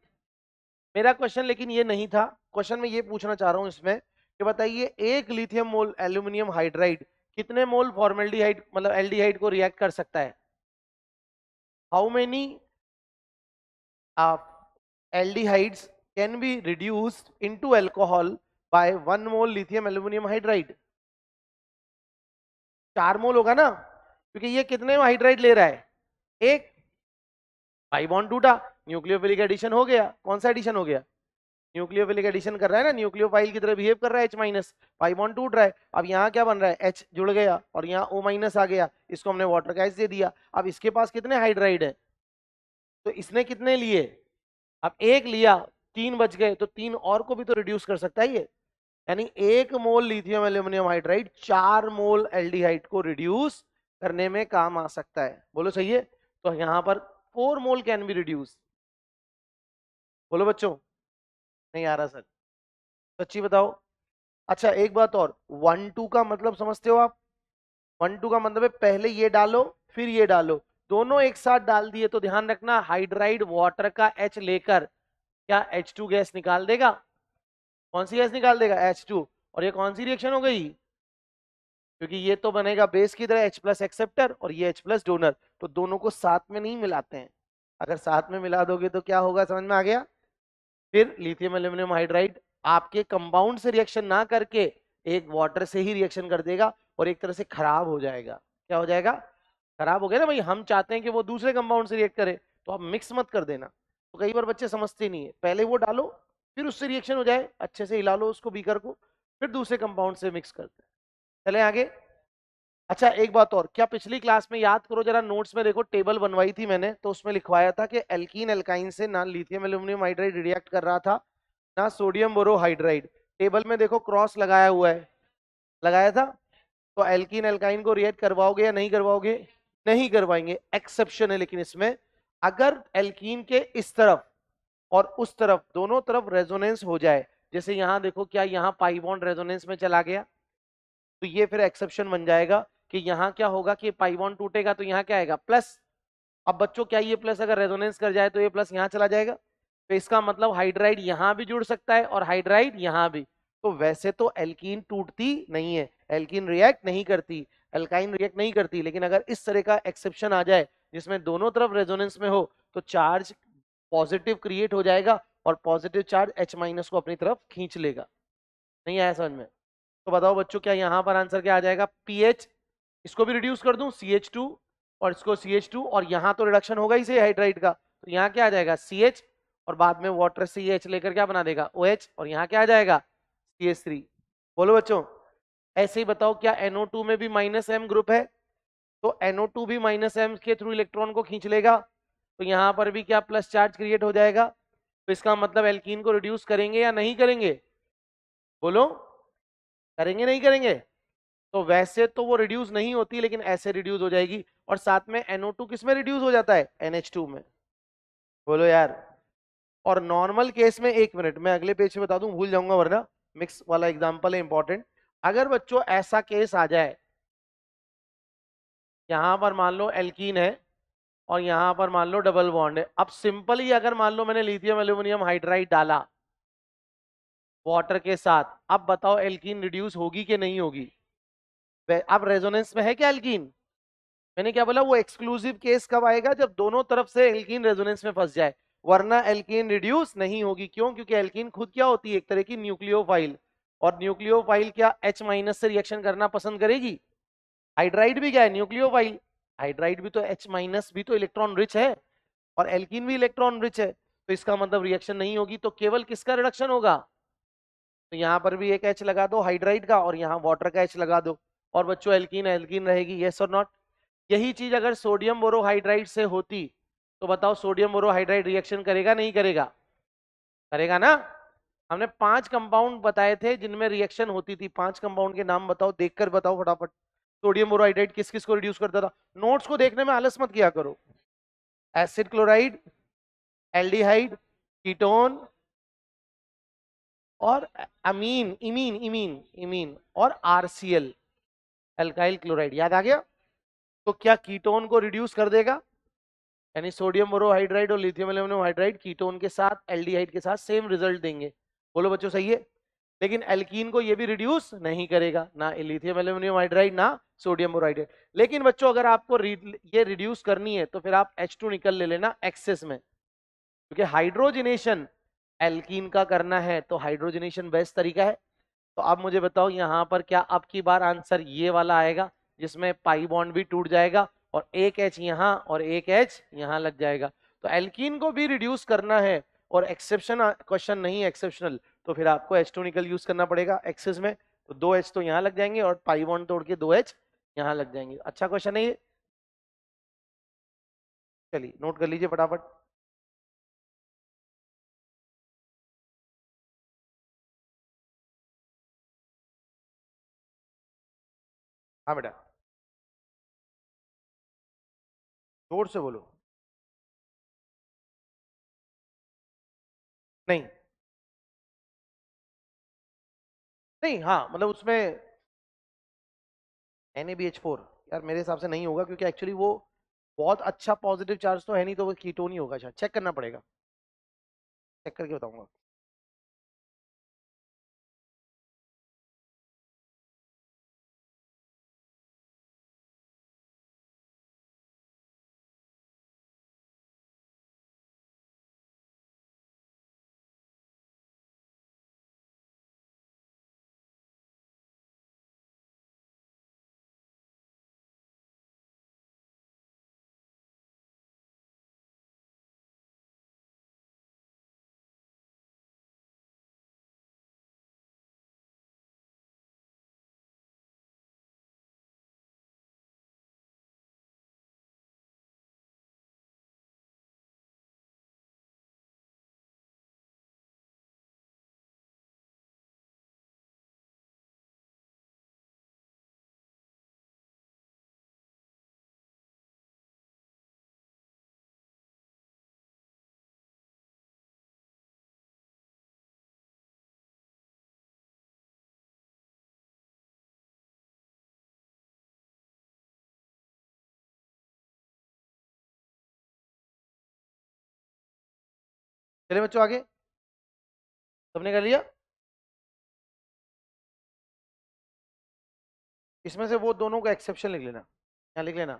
मेरा क्वेश्चन लेकिन ये नहीं था, क्वेश्चन मैं ये पूछना चाह रहा हूँ इसमें कि बताइए एक लिथियम मोल एल्यूमिनियम हाइड्राइड कितने मोल फॉर्मेल्डिहाइड मतलब एल्डिहाइड को रिएक्ट कर सकता है। How many aldehydes can be reduced into alcohol by 1 mole lithium aluminum hydride। 4 मोल होगा ना, क्योंकि ये कितने हाइड्राइड ले रहा है एक, पाई बॉन्ड टूटा, न्यूक्लियोफिलिक एडिशन हो गया। कौन सा एडिशन हो गया, न्यूक्लियोफिलिक एडिशन कर रहा है ना, न्यूक्लियोफाइल की तरह बिहेव कर रहा है H माइनस, पाई बॉन्ड टूट रहा है। अब यहाँ क्या बन रहा है H जुड़ गया और यहाँ O माइनस आ गया, इसको हमने वाटर का H दे दिया। अब इसके पास कितने हाइड्राइड है, तो इसने कितने लिए, अब एक लिया, 3 बच गए, तो 3 और को भी तो रिड्यूस कर सकता है ये। यानी 1 मोल लिथियम एल्यूमिनियम हाइड्राइड 4 मोल एल्डिहाइड को रिड्यूस करने में काम आ सकता है। बोलो सही है। तो यहाँ पर 4 मोल कैन बी रिड्यूस। बोलो बच्चों नहीं आ रहा सर, सच्ची बताओ। अच्छा एक बात और, 1 2 का मतलब समझते हो आप, 1 2 का मतलब है पहले ये डालो फिर ये डालो, दोनों एक साथ डाल दिए तो ध्यान रखना हाइड्राइड वाटर का H लेकर क्या H2 गैस निकाल देगा। कौन सी गैस निकाल देगा H2, और ये कौन सी रिएक्शन हो गई, क्योंकि ये तो बनेगा बेस की तरह H प्लस एक्सेप्टर और ये H प्लस डोनर, तो दोनों को साथ में नहीं मिलाते हैं। अगर साथ में मिला दोगे तो क्या होगा समझ में आ गया। फिर लिथियम एल्यूमिनियम हाइड्राइड आपके कंपाउंड से रिएक्शन ना करके एक वाटर से ही रिएक्शन कर देगा और एक तरह से खराब हो जाएगा। क्या हो जाएगा, खराब हो गया ना भाई। हम चाहते हैं कि वो दूसरे कंपाउंड से रिएक्ट करे, तो आप मिक्स मत कर देना। तो कई बार बच्चे समझते नहीं है, पहले वो डालो फिर उससे रिएक्शन हो जाए, अच्छे से हिला लो उसको बीकर को, फिर दूसरे कंपाउंड से मिक्स करते हैं। चले आगे। अच्छा एक बात और, क्या पिछली क्लास में याद करो जरा, नोट्स में देखो टेबल बनवाई थी मैंने, तो उसमें लिखवाया था कि एल्कीन एल्काइन से ना लिथियम एल्यूमिनियम हाइड्राइड रिएक्ट कर रहा था ना सोडियम बोरोहाइड्राइड। टेबल में देखो क्रॉस लगाया हुआ है, लगाया था। तो एल्कीन एल्काइन को रिएक्ट करवाओगे या नहीं करवाओगे, नहीं करवाएंगे। एक्सेप्शन है लेकिन इसमें, अगर एल्कीन के इस तरफ और उस तरफ दोनों तरफ रेजोनेंस हो जाए, जैसे यहाँ देखो क्या यहाँ पाई बॉन्ड रेजोनेंस में चला गया, तो ये फिर एक्सेप्शन बन जाएगा कि यहाँ क्या होगा कि पाई बॉन्ड टूटेगा तो यहाँ क्या आएगा प्लस। अब बच्चों क्या ये प्लस अगर रेजोनेंस कर जाए तो ये प्लस यहाँ चला जाएगा, तो इसका मतलब हाइड्राइड यहाँ भी जुड़ सकता है और हाइड्राइड यहाँ भी। तो वैसे तो एल्कीन टूटती नहीं है, एल्कीन रिएक्ट नहीं करती, एल्काइन रिएक्ट नहीं करती, लेकिन अगर इस तरह का एक्सेप्शन आ जाए जिसमें दोनों तरफ रेजोनेंस में हो तो चार्ज पॉजिटिव क्रिएट हो जाएगा और पॉजिटिव चार्ज H माइनस को अपनी तरफ खींच लेगा। नहीं आया समझ में? तो बताओ बच्चों, क्या यहां पर आंसर क्या आ जाएगा? पीएच, इसको भी रिड्यूस कर दूं CH2 और इसको CH2, और यहां तो रिडक्शन होगा ही से हाइड्राइड का, तो यहां क्या आ जाएगा? CH, और बाद में वाटर CH लेकर क्या बना देगा? OH, और यहां क्या आ जाएगा? CH3। बोलो बच्चों, ऐसे ही बताओ, क्या NO2 में भी -M ग्रुप है? तो NO2 भी -M के थ्रू इलेक्ट्रॉन को खींच लेगा, तो यहां पर भी क्या प्लस चार्ज क्रिएट हो जाएगा? तो इसका मतलब एल्कीन को रिड्यूस करेंगे या नहीं करेंगे? बोलो, करेंगे नहीं करेंगे? तो वैसे तो वो रिड्यूस नहीं होती, लेकिन ऐसे रिड्यूस हो जाएगी, और साथ में NO2 किस में रिड्यूस हो जाता है? NH2 में। बोलो यार। और नॉर्मल केस में, एक मिनट मैं अगले पेज पे बता दूं, भूल जाऊंगा वरना, मिक्स वाला एग्जांपल है इंपॉर्टेंट। अगर बच्चों ऐसा केस आ जाए, यहां पर मान लो एल्कीन है और यहां पर मान लो डबल बॉन्ड है, अब सिंपल ही अगर मान लो मैंने लिथियम एल्यूमिनियम हाइड्राइड डाला वाटर के साथ, अब बताओ एल्कीन रिड्यूस होगी कि नहीं होगी? अब रेजोनेंस में है क्या एल्कीन? मैंने क्या बोला, वो एक्सक्लूसिव केस कब आएगा? जब दोनों तरफ से एल्कीन रेजोनेंस में फंस जाए, वरना एल्कीन रिड्यूस नहीं होगी। क्यों? क्योंकि एल्कीन खुद क्या होती है? एक तरह की न्यूक्लियोफाइल, और न्यूक्लियोफाइल क्या H माइनस से रिएक्शन करना पसंद करेगी? हाइड्राइड भी क्या है? न्यूक्लियोफाइल। हाइड्राइड भी तो H माइनस भी तो इलेक्ट्रॉन रिच है, और एल्कीन भी इलेक्ट्रॉन रिच है, तो इसका मतलब रिएक्शन नहीं होगी, तो केवल किसका रिडक्शन होगा? तो यहां पर भी एक H लगा दो हाइड्राइड का, और यहाँ वाटर का H लगा दो, और बच्चों एल्कीन एल्कीन रहेगी, यस और नॉट? यही चीज अगर सोडियम बोरोहाइड्राइड से होती, तो बताओ सोडियम बोरोहाइड्राइड रिएक्शन करेगा नहीं करेगा? करेगा ना? हमने 5 कंपाउंड बताए थे जिनमें रिएक्शन होती थी, 5 कंपाउंड के नाम बताओ, देखकर बताओ फटाफट। सोडियम बोरोहाइड्राइड किस किस को रिड्यूस करता था? नोट्स को देखने में आलस मत किया करो। एसिड क्लोराइड, एल्डिहाइड, कीटोन, और अमीन, इमीन इमीन इमीन, और RCl, एल्काइल क्लोराइड। याद आ गया? तो क्या कीटोन को रिड्यूस कर देगा? यानी सोडियम बोरोहाइड्राइड और लिथियम एल्यूमिनियम हाइड्राइड कीटोन के साथ एल्डिहाइड के साथ सेम रिजल्ट देंगे। बोलो बच्चों, सही है? लेकिन एल्कीन को ये भी रिड्यूस नहीं करेगा, ना लिथियम एल्यूमिनियम हाइड्राइड ना सोडियम बोरोहाइड्राइड। लेकिन बच्चों अगर आपको ये रिड्यूस करनी है तो फिर आप H2 निकल ले लेना एक्सेस में, क्योंकि हाइड्रोजनेशन एल्कीन का करना है तो हाइड्रोजनेशन बेस्ट तरीका है। तो अब मुझे बताओ यहां पर क्या अब की बार आंसर ये वाला आएगा जिसमें पाई बॉन्ड भी टूट जाएगा और एक H यहां और एक H यहां लग जाएगा? तो एल्कीन को भी रिड्यूस करना है, और एक्सेप्शन क्वेश्चन नहीं है एक्सेप्शनल, तो फिर आपको H2 निकल यूज करना पड़ेगा एक्सेस में, तो 2H तो यहां लग जाएंगे और पाई बॉन्ड तोड़ के 2H यहां लग जाएंगे। अच्छा क्वेश्चन है ये, चलिए नोट कर लीजिए फटाफट। हाँ बेटा, जोर से बोलो। नहीं नहीं, हाँ मतलब उसमें NaBH4, यार मेरे हिसाब से नहीं होगा, क्योंकि एक्चुअली वो बहुत अच्छा पॉजिटिव चार्ज तो है नहीं, तो वो कीटोन ही होगा शायद, चेक करना पड़ेगा, चेक करके बताऊंगा। चलिए बच्चों आगे, सबने कर लिया? इसमें से वो दोनों का एक्सेप्शन लिख लेना, क्या लिख लेना।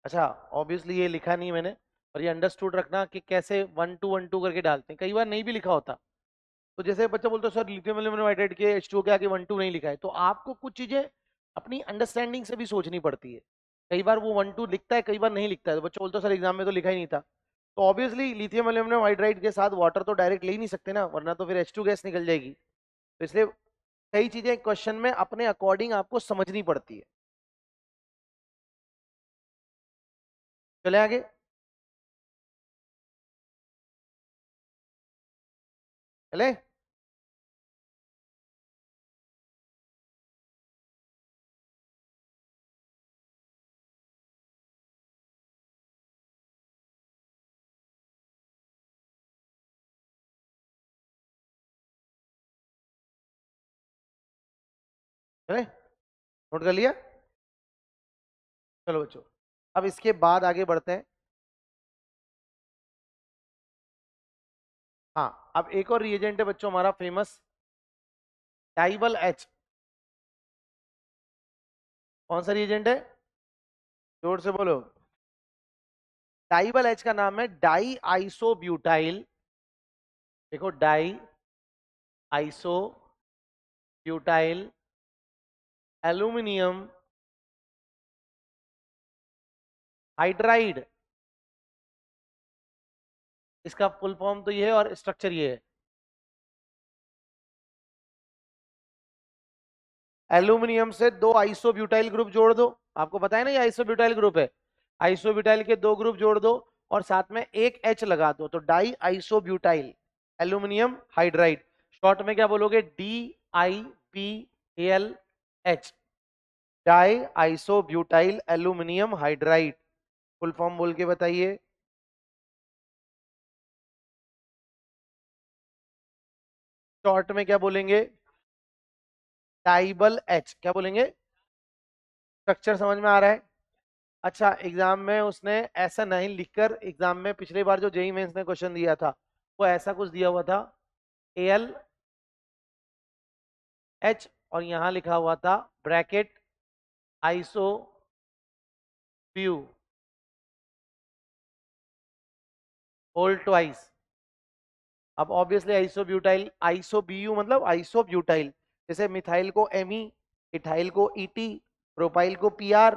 अच्छा, ऑब्वियसली ये लिखा नहीं है मैंने, और ये अंडरस्टूड रखना कि कैसे 1 2 1 2 करके डालते हैं, कई बार नहीं भी लिखा होता। तो जैसे बच्चा बोलता है सर लिथियम एल्यूमिनियम हाइड्राइड के H2O के आगे 1 2 नहीं लिखा है, तो आपको कुछ चीजें अपनी अंडरस्टैंडिंग से भी सोचनी पड़ती है। कई बार वो 1 2 लिखता है, कई बार नहीं लिखता है, तो बच्चा बोलता है सर एग्जाम में तो लिखा ही नहीं था। तो ऑब्वियसली लिथियम एल्यूमिनियम हाइड्राइड के साथ वाटर तो डायरेक्ट ले ही नहीं सकते ना, वरना तो फिर H2 गैस निकल जाएगी। तो इसलिए कई चीजें क्वेश्चन में अपने अकॉर्डिंग आपको समझनी पड़ती है। चले आगे। चले, चले, नोट कर लिया। चलो बच्चों, अब इसके बाद आगे बढ़ते हैं। हाँ, अब एक और रिएजेंट है बच्चों हमारा फेमस, डाइबल एच। कौन सा रिएजेंट है, जोर से बोलो। डाइबल एच का नाम है डाई आइसोब्यूटाइल। देखो, डाई आइसोब्यूटाइल एल्यूमिनियम हाइड्राइड। इसका फुल फॉर्म तो ये है और स्ट्रक्चर ये है। एल्यूमिनियम से दो आइसोब्यूटाइल ग्रुप जोड़ दो, आपको पता है ना ये आइसोब्यूटाइल ग्रुप है। आइसोब्यूटाइल के दो ग्रुप जोड़ दो और साथ में एक H लगा दो, तो die isobutyl aluminium hydride. Short में क्या बोलोगे, DIPAL H, die isobutyl aluminium hydride. Full form बोल के बताइए। शॉर्ट में क्या बोलेंगे, डाइबल एच, क्या बोलेंगे। स्ट्रक्चर समझ में आ रहा है। अच्छा, एग्जाम में उसने ऐसा नहीं लिखकर, एग्जाम में पिछली बार जो जेई मेंस ने क्वेश्चन दिया था वो ऐसा कुछ दिया हुआ था, AlH, और यहां लिखा हुआ था ब्रैकेट आइसो ब्यू होल ट्वाइस। अब ऑब्वियसली आइसोब्यूटाइल, आइसोबीयू मतलब आइसोब्यूटाइल, जैसे मिथाइल को Me, इथाइल को Et, प्रोपाइल को Pr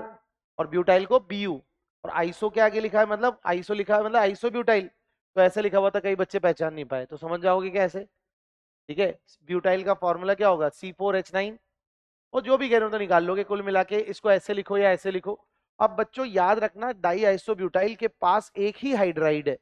और ब्यूटाइल को Bu, और आइसो के आगे लिखा है मतलब आइसो लिखा है मतलब आइसोब्यूटाइल। तो ऐसे लिखा हुआ था, कई बच्चे पहचान नहीं पाए, तो समझ जाओगे कैसे। ठीक है, ब्यूटाइल का फॉर्मूला क्या होगा, C4H9, और जो भी कह रहे हो तो निकाल लोगे, कुल मिला के इसको ऐसे लिखो या ऐसे लिखो। अब बच्चों याद रखना, डाई आइसोब्यूटाइल के पास एक ही हाइड्राइड है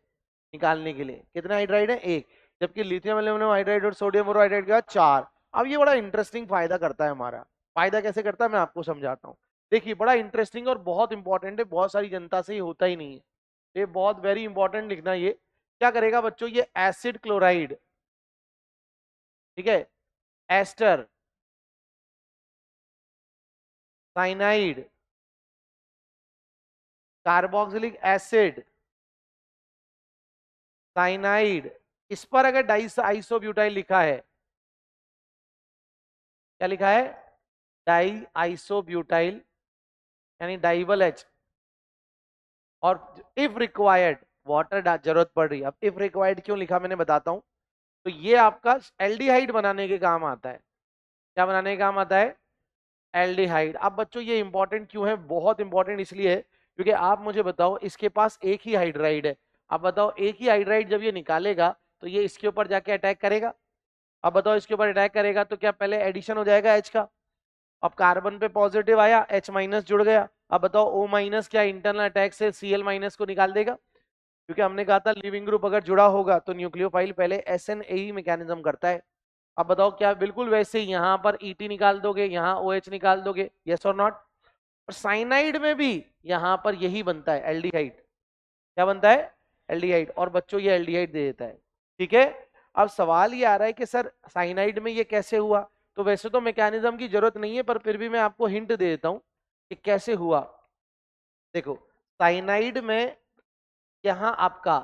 निकालने के लिए। कितने हाइड्राइड है, एक। जबकि लिथियम एल्यूमिनियम हाइड्राइड और सोडियम बोरोहाइड्राइड का 4। अब ये बड़ा इंटरेस्टिंग फायदा करता है हमारा। फायदा कैसे करता है मैं आपको समझाता हूँ। देखिए, बड़ा इंटरेस्टिंग और बहुत इंपॉर्टेंट है, बहुत सारी जनता से ये होता ही नहीं है। ये बहुत वेरी इंपॉर्टेंट लिखना। ये क्या करेगा बच्चों, ये एसिड क्लोराइड, ठीक है, ester, cyanide, carboxylic acid, cyanide, इस पर अगर डाई आइसोब्यूटाइल लिखा है, क्या लिखा है, डाई आइसोब्यूटाइल यानी डाइबल एच, और इफ रिक्वायर्ड वाटर जरूरत पड़ रही है। अब इफ रिक्वायर्ड क्यों लिखा मैंने बताता हूं। तो ये आपका एल्डिहाइड बनाने के काम आता है। क्या बनाने के काम आता है, एल्डिहाइड। अब बच्चों ये इंपॉर्टेंट क्यों है, बहुत इंपॉर्टेंट इसलिए है क्योंकि आप मुझे बताओ, इसके पास एक ही हाइड्राइड है। अब बताओ, एक ही हाइड्राइड जब ये निकालेगा तो ये इसके ऊपर जाके अटैक करेगा। अब बताओ, इसके ऊपर अटैक करेगा तो क्या पहले एडिशन हो जाएगा H का। अब कार्बन पे पॉजिटिव आया, H- जुड़ गया। अब बताओ O- क्या इंटरनल अटैक से Cl- को निकाल देगा, क्योंकि हमने कहा था लिविंग ग्रुप अगर जुड़ा होगा तो न्यूक्लियोफाइल पहले SN-AE मैकेनिज्म करता है। अब बताओ क्या बिल्कुल वैसे ही यहाँ पर ET निकाल दोगे, यहाँ OH निकाल दोगे, यस और नॉट। और साइनाइड में भी यहाँ पर यही बनता है, एल्डिहाइड। क्या बनता है? एल्डिहाइड। और बच्चों ये एल्डिहाइड दे देता है, ठीक है। अब सवाल ये आ रहा है कि सर साइनाइड में ये कैसे हुआ? तो वैसे तो मैकेनिज्म की जरूरत नहीं है, पर फिर भी मैं आपको हिंट दे देता हूं कि कैसे हुआ। देखो साइनाइड में यहाँ आपका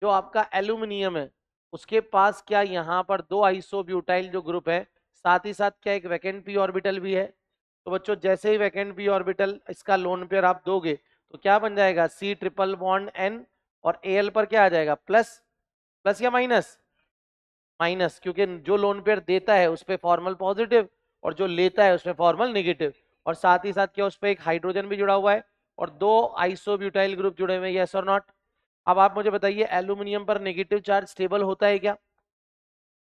जो आपका एल्यूमिनियम है उसके पास क्या यहाँ पर 2 आइसोब्यूटाइल जो ग्रुप है, साथ ही साथ क्या एक वैकेंट पी ऑर्बिटल भी है। तो बच्चों जैसे ही वैकेंट पी ऑर्बिटल इसका लोन पेयर आप दोगे तो क्या बन जाएगा? C ट्रिपल बॉन्ड N, और Al पर क्या आ जाएगा? प्लस। प्लस या माइनस? माइनस, क्योंकि जो लोन पेयर देता है उस पर फॉर्मल पॉजिटिव और जो लेता है उसमें फॉर्मल नेगेटिव, और साथ ही साथ क्या उस पर एक हाइड्रोजन भी जुड़ा हुआ है और 2 आइसोब्यूटाइल ग्रुप जुड़े हुए हैं, यस और नॉट। अब आप मुझे बताइए एल्यूमिनियम पर नेगेटिव चार्ज स्टेबल होता है क्या?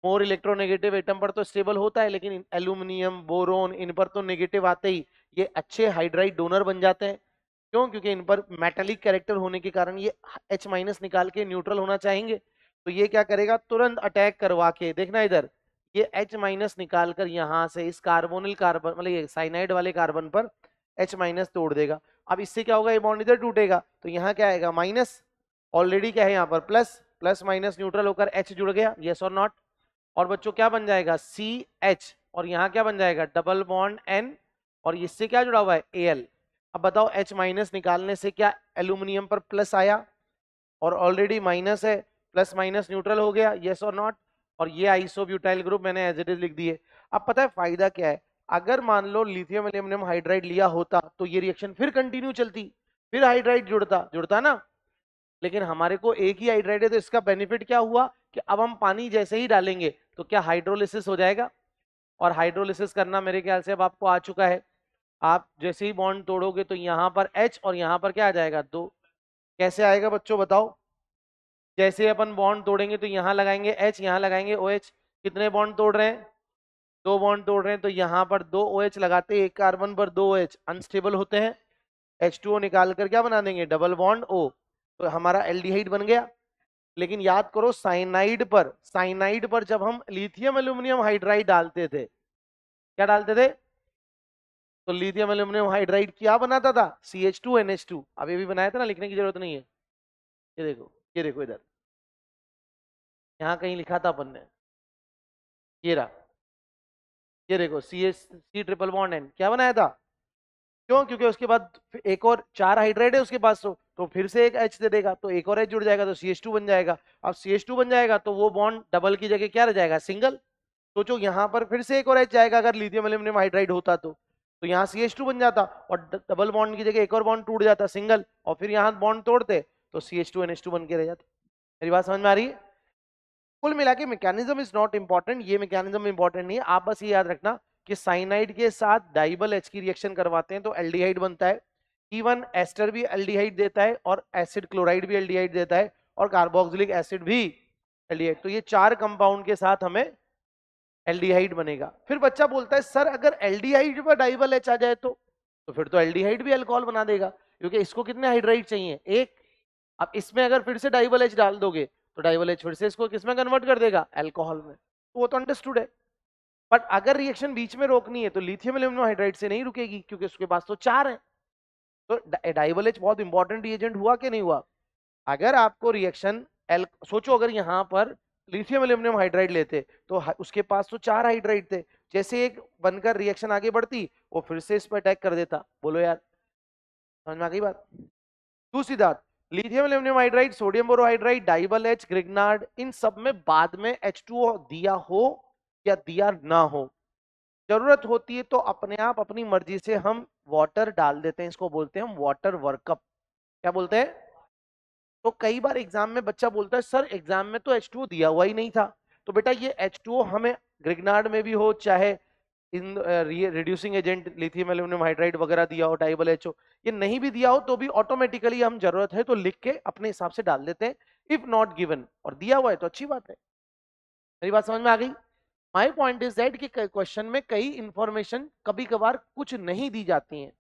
मोर इलेक्ट्रोनेगेटिव एटम पर तो स्टेबल होता है, लेकिन एल्यूमिनियम, बोरोन, इन पर तो नेगेटिव आते ही ये अच्छे हाइड्राइड डोनर बन जाते हैं। क्यों? क्योंकि इन पर मेटेलिक कैरेक्टर होने के कारण ये H- निकाल के न्यूट्रल होना चाहेंगे। तो ये क्या करेगा? तुरंत अटैक करवा के, देखना इधर, ये H- निकाल कर यहाँ से इस कार्बोनिल कार्बन मतलब ये साइनाइड वाले कार्बन पर H- तोड़ देगा। अब इससे क्या होगा? ये बॉन्ड इधर टूटेगा तो यहाँ क्या आएगा? माइनस। ऑलरेडी क्या है यहाँ पर? प्लस। प्लस माइनस न्यूट्रल होकर H जुड़ गया, यस और नॉट। और बच्चों क्या बन जाएगा? CH, और यहाँ क्या बन जाएगा? डबल बॉन्ड N, और इससे क्या जुड़ा हुआ है? Al। अब बताओ H- निकालने से क्या एल्यूमिनियम पर प्लस आया? और ऑलरेडी माइनस है, प्लस माइनस न्यूट्रल हो गया, यस और नॉट। और ये आइसोब्यूटाइल ग्रुप मैंने एज इट इज लिख दिए। अब पता है फायदा क्या है? अगर मान लो लिथियम एल्यूमिनियम हाइड्राइड लिया होता तो ये रिएक्शन फिर कंटिन्यू चलती, फिर हाइड्राइड जुड़ता जुड़ता ना। लेकिन हमारे को एक ही हाइड्राइड है, तो इसका बेनिफिट क्या हुआ कि अब हम पानी जैसे ही डालेंगे तो क्या हाइड्रोलिसिस हो जाएगा। और हाइड्रोलिसिस करना मेरे ख्याल से अब आपको आ चुका है। आप जैसे ही बॉन्ड तोड़ोगे तो यहाँ पर H और यहाँ पर क्या आ जाएगा? 2। कैसे आएगा बच्चों बताओ? जैसे अपन बॉन्ड तोड़ेंगे तो यहाँ लगाएंगे H, यहाँ लगाएंगे OH। कितने बॉन्ड तोड़ रहे हैं? 2 बॉन्ड तोड़ रहे हैं, तो यहाँ पर 2 OH लगाते, एक कार्बन पर 2 OH अनस्टेबल होते हैं। H2O निकाल कर क्या बना देंगे? Double bond O। तो हमारा एल्डिहाइड बन गया। लेकिन याद करो साइनाइड पर जब हम लिथियम एल्यूमिनियम हाइड्राइड डालते थे, क्या डालते थे? तो लिथियम एल्यूमिनियम हाइड्राइड क्या बनाता था? CH2NH2। अब ये भी बनाया था ना, लिखने की जरूरत नहीं है। ये देखो, ये देखो इधर, यहाँ कहीं लिखा था अपन ने, ये रहा, ये देखो C ट्रिपल बॉन्ड N क्या बनाया था? क्यों? क्योंकि उसके बाद एक और 4 हाइड्राइड है उसके पास, तो फिर से एक H दे देगा तो एक और H जुड़ जाएगा तो CH2 बन जाएगा। अब CH2 बन जाएगा तो वो बॉन्ड डबल की जगह क्या रह जाएगा? सिंगल। सोचो यहाँ पर फिर से एक और H जाएगा, अगर लिथियम एल्यूमिनियम हाइड्राइड होता तो यहाँ CH2 बन जाता, और डबल बॉन्ड की जगह एक और बॉन्ड टूट जाता सिंगल, और फिर यहाँ बॉन्ड तोड़ते तो CH2NH2 बन के रह जाता। मेरी बात समझ में आ रही है? कुल मिला के मैकेनिज्म इज नॉट इंपॉर्टेंट, ये मैकेनिज्म इंपॉर्टेंट नहीं है। आप बस ये याद रखना कि साइनाइड के साथ डाइबल H की रिएक्शन करवाते हैं तो एल्डिहाइड बनता है। इवन एस्टर भी एल्डिहाइड देता है, और एसिड क्लोराइड भी एल्डिहाइड देता है, और कार्बोक्सिलिक एसिड भी एल्डिहाइड। तो ये 4 कंपाउंड के साथ हमें एल्डिहाइड बनेगा। फिर बच्चा बोलता है सर अगर एल्डिहाइड पर डाइबल H आ जाए तो फिर तो एल्डिहाइड भी अल्कोहल बना देगा, क्योंकि इसको कितने हाइड्राइड चाहिए? एक। अब इसमें अगर फिर से डाइबल H डाल दोगे तो डाइबल H फिर से इसको किसमें कन्वर्ट कर देगा? अल्कोहल में। तो वो तो अंडरस्टूड है। बट अगर रिएक्शन बीच में रोकनी है तो लिथियम एल्यूमिनियम हाइड्राइड से नहीं रुकेगी, क्योंकि उसके पास तो 4 है। तो डाइबल H बहुत इंपॉर्टेंट रिएजेंट हुआ कि नहीं हुआ? अगर आपको रिएक्शन सोचो अगर यहाँ पर लिथियम एल्यूमिनियम हाइड्राइड लेते तो उसके पास तो 4 हाइड्राइड थे, जैसे एक बनकर रिएक्शन आगे बढ़ती वो फिर से इस पर अटैक कर देता। बोलो यार, समझ में आ गई बात? दूसरी बात, lithium aluminium hydride, sodium borohydride, DIBAL H, Grignard, इन सब में बाद में H2O दिया हो या दिया ना हो, जरूरत होती है तो अपने आप अपनी मर्जी से हम वाटर डाल देते हैं। इसको बोलते हैं हम वाटर वर्कअप। क्या बोलते हैं? तो कई बार एग्जाम में बच्चा बोलता है सर एग्जाम में तो H2O दिया हुआ ही नहीं था। तो बेटा ये H2O हमें ग्रिग्नार्ड में भी हो, चाहे in reducing agent lithium aluminium hydride वगैरह दिया हो, डाइबल HO, ये नहीं भी दिया हो तो भी ऑटोमेटिकली हम जरूरत है तो लिख के अपने हिसाब से डाल देते हैं। इफ नॉट गिवन, और दिया हुआ है तो अच्छी बात है। मेरी बात समझ में आ गई? माई पॉइंट इज दैट कि क्वेश्चन में कई इंफॉर्मेशन कभी कभार कुछ नहीं दी जाती हैं,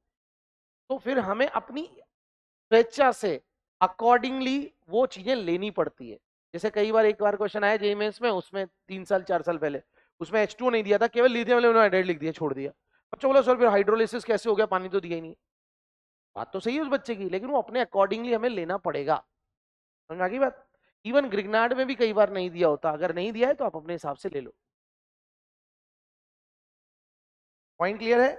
तो फिर हमें अपनी स्वेच्छा से अकॉर्डिंगली वो चीजें लेनी पड़ती है। जैसे कई बार, एक बार क्वेश्चन आया जेईई मेंस में, उसमें 3 साल 4 साल पहले उसमें H2O नहीं दिया था, केवल लिथियम एल्यूमिनियम हाइड्राइड लिख दिया, छोड़ दिया। बच्चा बोला सर फिर हाइड्रोलिसिस कैसे हो गया, पानी तो दिया ही नहीं। बात तो सही है उस बच्चे की, लेकिन वो अपने अकॉर्डिंगली हमें लेना पड़ेगा। समझ आ गई बात? इवन ग्रिग्नार्ड में भी कई बार नहीं दिया होता, अगर नहीं दिया है तो आप अपने हिसाब से ले लो। पॉइंट क्लियर है?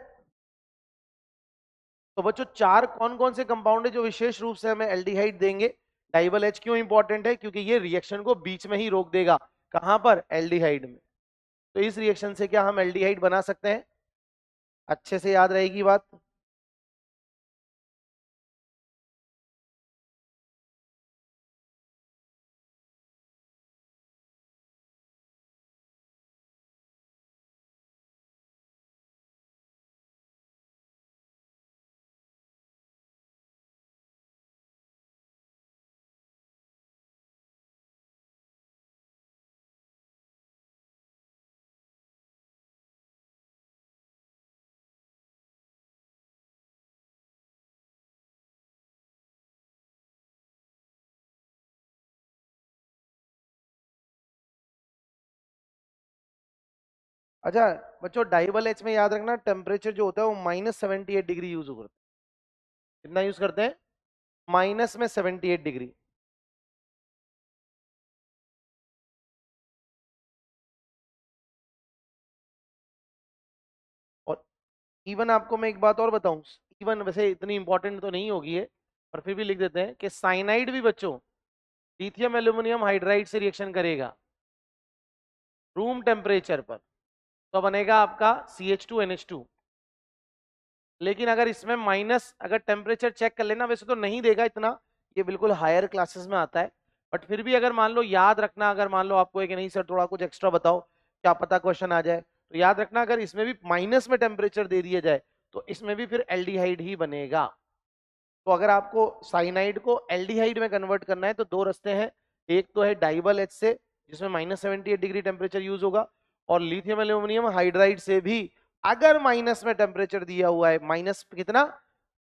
तो बच्चों चार कौन कौन से कंपाउंड है जो विशेष रूप से हमें एल्डिहाइड देंगे? डाइबल एच क्यों इंपॉर्टेंट है? क्योंकि ये रिएक्शन को बीच में ही रोक देगा। कहां पर? एल्डिहाइड में। तो इस रिएक्शन से क्या हम एल्डिहाइड बना सकते हैं? अच्छे से याद रहेगी बात। अच्छा बच्चों, डाइबल एच में याद रखना टेम्परेचर जो होता है वो -78 डिग्री यूज करते हैं। कितना यूज करते हैं? माइनस में 78 डिग्री। और इवन आपको मैं एक बात और बताऊं, इवन वैसे इतनी इंपॉर्टेंट तो नहीं होगी है, पर फिर भी लिख देते हैं कि साइनाइड भी बच्चों लिथियम एल्यूमिनियम हाइड्राइड से रिएक्शन करेगा रूम टेम्परेचर पर, तो बनेगा आपका CH2NH2। लेकिन अगर इसमें माइनस, अगर टेम्परेचर चेक कर लेना, वैसे तो नहीं देगा इतना, ये बिल्कुल हायर क्लासेस में आता है, बट फिर भी अगर मान लो याद रखना, अगर मान लो आपको है कि नहीं सर थोड़ा कुछ एक्स्ट्रा बताओ, क्या पता क्वेश्चन आ जाए, तो याद रखना अगर इसमें भी माइनस में टेम्परेचर दे दिया जाए तो इसमें भी फिर एल्डिहाइड ही बनेगा। तो अगर आपको साइनाइड को एल्डिहाइड में कन्वर्ट करना है तो दो रास्ते हैं, एक तो है डाइबल एच से जिसमें -78 डिग्री टेम्परेचर यूज होगा, और लिथियम एल्यूमिनियम हाइड्राइड से भी अगर माइनस में टेम्परेचर दिया हुआ है, माइनस कितना,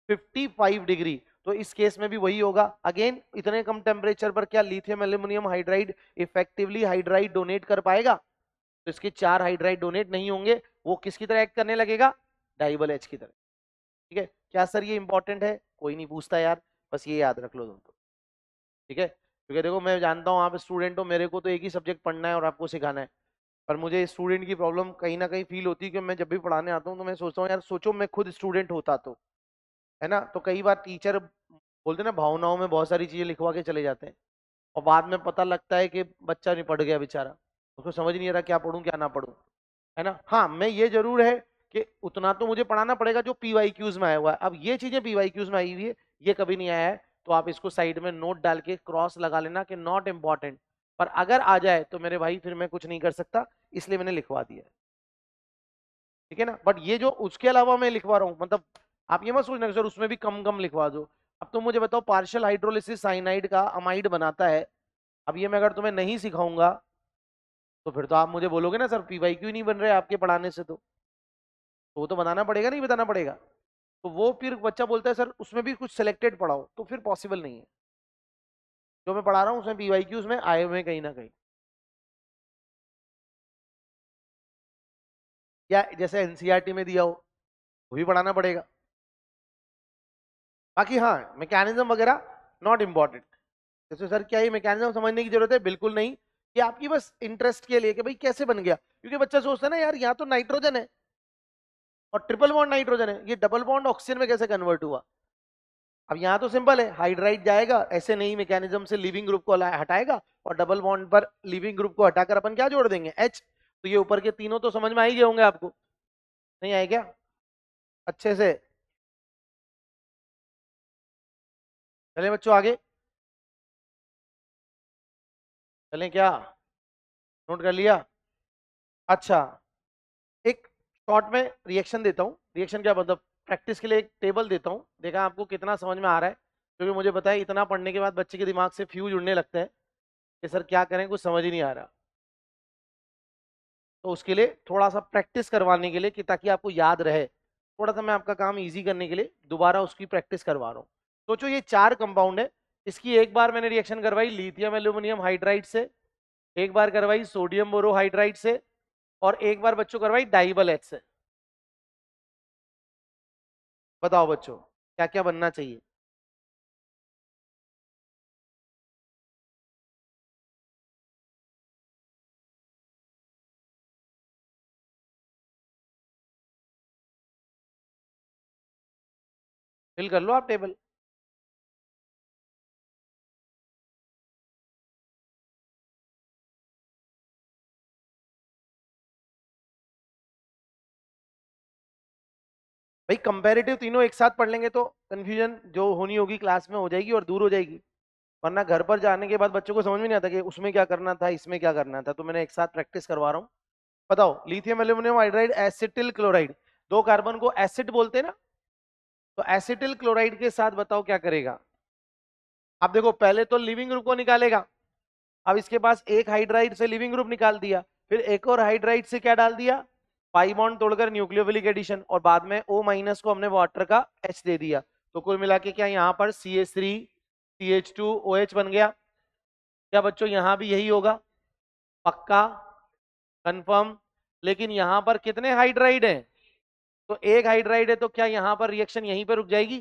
55 डिग्री, तो इस केस में भी वही होगा। अगेन इतने कम टेम्परेचर पर क्या lithium aluminium hydride effectively hydride donate कर पाएगा? तो इसके 4 हाइड्राइड डोनेट नहीं होंगे, वो किसकी तरह एक्ट करने लगेगा? डाइबल एच की तरह। ठीक है? क्या सर ये इंपॉर्टेंट है? कोई नहीं पूछता यार, बस ये याद रख लो तुम तो। ठीक है? क्योंकि देखो मैं जानता हूँ आप स्टूडेंट हो, मेरे को तो एक ही सब्जेक्ट पढ़ना है और आपको सिखाना है, पर मुझे स्टूडेंट की प्रॉब्लम कहीं ना कहीं फील होती है कि मैं जब भी पढ़ाने आता हूँ तो मैं सोचता हूँ यार, सोचो मैं खुद स्टूडेंट होता तो, है ना, तो कई बार टीचर बोलते ना भावनाओं में बहुत सारी चीजें लिखवा के चले जाते हैं, और बाद में पता लगता है कि बच्चा नहीं पढ़ गया बेचारा, उसको समझ नहीं आ रहा क्या पढ़ूं क्या ना पढ़ूं, है ना। हाँ मैं ये जरूर है कि उतना तो मुझे पढ़ाना पड़ेगा जो PYQs में आया हुआ है। अब ये चीजें PYQs में आई हुई है, ये कभी नहीं आया है, तो आप इसको साइड में नोट डाल के क्रॉस लगा लेना कि नॉट इंपॉर्टेंट, पर अगर आ जाए तो मेरे भाई फिर मैं कुछ नहीं कर सकता, इसलिए मैंने लिखवा दिया। ठीक है ना? बट ये जो उसके अलावा मैं लिखवा रहा हूँ, मतलब आप ये मत सोचना कि सर उसमें भी कम कम लिखवा दो। अब तो मुझे बताओ, पार्शियल हाइड्रोलिसिस साइनाइड का अमाइड बनाता है, अब ये मैं अगर तुम्हें नहीं सिखाऊंगा तो फिर तो आप मुझे बोलोगे ना सर PYQ नहीं बन रहे आपके पढ़ाने से, तो वो तो बताना पड़ेगा, नहीं बताना पड़ेगा? तो वो फिर बच्चा बोलता है सर उसमें भी कुछ सिलेक्टेड पढ़ाओ, तो फिर पॉसिबल नहीं है। जो मैं पढ़ा रहा हूँ उसमें PYQs में आए हुए हैं कहीं ना कहीं, या जैसे NCERT में दिया हो वो भी पढ़ाना पड़ेगा। बाकी हाँ मैकेनिज्म वगैरह नॉट इम्पॉर्टेंट। जैसे सर क्या ये मैकेनिज्म समझने की जरूरत है? बिल्कुल नहीं, ये आपकी बस इंटरेस्ट के लिए कि भाई कैसे बन गया, क्योंकि बच्चा सोचता है ना यार यहाँ तो नाइट्रोजन है और ट्रिपल बॉन्ड नाइट्रोजन है, ये डबल बॉन्ड ऑक्सीजन में कैसे कन्वर्ट हुआ? अब यहाँ तो सिंपल है, हाइड्राइड जाएगा ऐसे नई मैकेनिज्म से लिविंग ग्रुप को हटाएगा, और डबल बॉन्ड पर लिविंग ग्रुप को हटाकर अपन क्या जोड़ देंगे? H। तो ये ऊपर के तीनों तो समझ में आ ही गए होंगे आपको, नहीं आए क्या अच्छे से? चले बच्चों आगे, चलें क्या? नोट कर लिया? अच्छा, एक शॉर्ट में रिएक्शन देता हूँ, रिएक्शन क्या मतलब, प्रैक्टिस के लिए एक टेबल देता हूँ, देखा आपको कितना समझ में आ रहा है, क्योंकि मुझे पता है इतना पढ़ने के बाद बच्चे के दिमाग से फ्यूज उड़ने लगते हैं कि सर क्या करें, कुछ समझ ही नहीं आ रहा। तो उसके लिए थोड़ा सा प्रैक्टिस करवाने के लिए, कि ताकि आपको याद रहे, थोड़ा सा मैं आपका काम इजी करने के लिए दोबारा उसकी प्रैक्टिस करवा रहा हूँ। सोचो ये 4 कंपाउंड है, इसकी एक बार मैंने रिएक्शन करवाई लिथियम एल्यूमिनियम हाइड्राइड से, एक बार करवाई सोडियम बोरोहाइड्राइड से, और एक बार बच्चों करवाई डाइबल एच से। बताओ बच्चों क्या क्या बनना चाहिए। फिल कर लो आप टेबल। भाई कंपैरेटिव तीनों एक साथ पढ़ लेंगे तो कंफ्यूजन जो होनी होगी क्लास में हो जाएगी और दूर हो जाएगी। वरना घर पर जाने के बाद बच्चों को समझ में नहीं आता कि उसमें क्या करना था इसमें क्या करना था, तो मैंने एक साथ प्रैक्टिस करवा रहा हूँ। बताओ lithium aluminium hydride acetyl chloride, दो कार्बन को एसिड बोलते हैं ना, तो एसिटिल क्लोराइड के साथ बताओ क्या करेगा। अब देखो पहले तो लिविंग ग्रुप को निकालेगा। अब इसके पास एक हाइड्राइड से लिविंग ग्रुप निकाल दिया, फिर एक और हाइड्राइड से क्या डाल दिया, पाई बॉन्ड तोड़कर न्यूक्लियोफिलिक एडिशन, और बाद में O माइनस को हमने वाटर का H दे दिया। तो कुल मिला के क्या यहाँ पर CH3 CH2 OH बन गया। क्या बच्चों यहाँ भी यही होगा, पक्का कंफर्म। लेकिन यहाँ पर कितने हाइड्राइड हैं, तो एक हाइड्राइड है, तो क्या यहाँ पर रिएक्शन यहीं पर रुक जाएगी।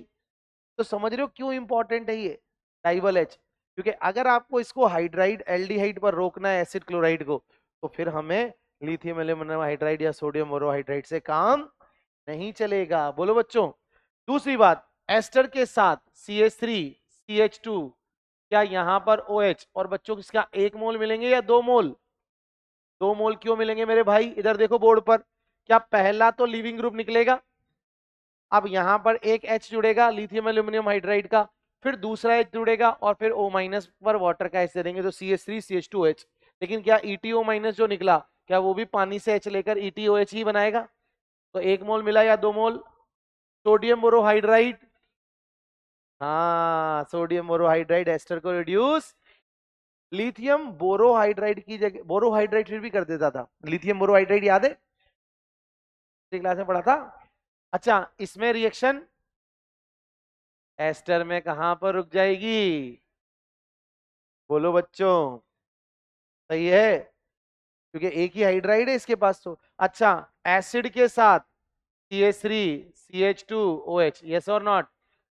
तो समझ रहे हो क्यों इंपॉर्टेंट है ये डाइबल एच, क्योंकि अगर आपको इसको हाइड्राइड एल्डिहाइड पर रोकना है एसिड क्लोराइड को, तो फिर हमें लिथियम एल्यूमिनियम हाइड्राइड या सोडियम बोरोहाइड्राइड से काम नहीं चलेगा। बोलो बच्चों। दूसरी बात, एस्टर के साथ CH3 CH2, क्या यहां पर OH, और बच्चों किसका एक मोल मिलेंगे या दो मोल। दो मोल क्यों मिलेंगे मेरे भाई, इधर देखो बोर्ड पर। क्या पहला तो लिविंग ग्रुप निकलेगा, अब यहां पर एक H जुड़ेगा लिथियम एल्यूमिनियम हाइड्राइड का, फिर दूसरा H जुड़ेगा और फिर O माइनस पर वाटर का H दे देंगे तो CH3 CH2H। लेकिन क्या ETO माइनस जो निकला, क्या वो भी पानी से H लेकर ETOH ही बनाएगा। तो एक मोल मिला या दो मोल। सोडियम बोरोहाइड्राइड, हाँ सोडियम बोरोहाइड्राइड एस्टर को रिड्यूस। लिथियम बोरोहाइड्राइड की जगह बोरोहाइड्राइड फिर भी कर देता था, लिथियम बोरोहाइड्राइड याद है, क्लास में पढ़ा था। अच्छा इसमें रिएक्शन एस्टर में कहां पर रुक जाएगी, बोलो बच्चों। सही है, क्योंकि एक ही हाइड्राइड है इसके पास तो। अच्छा एसिड के साथ CH3 CH2OH, यस और नॉट।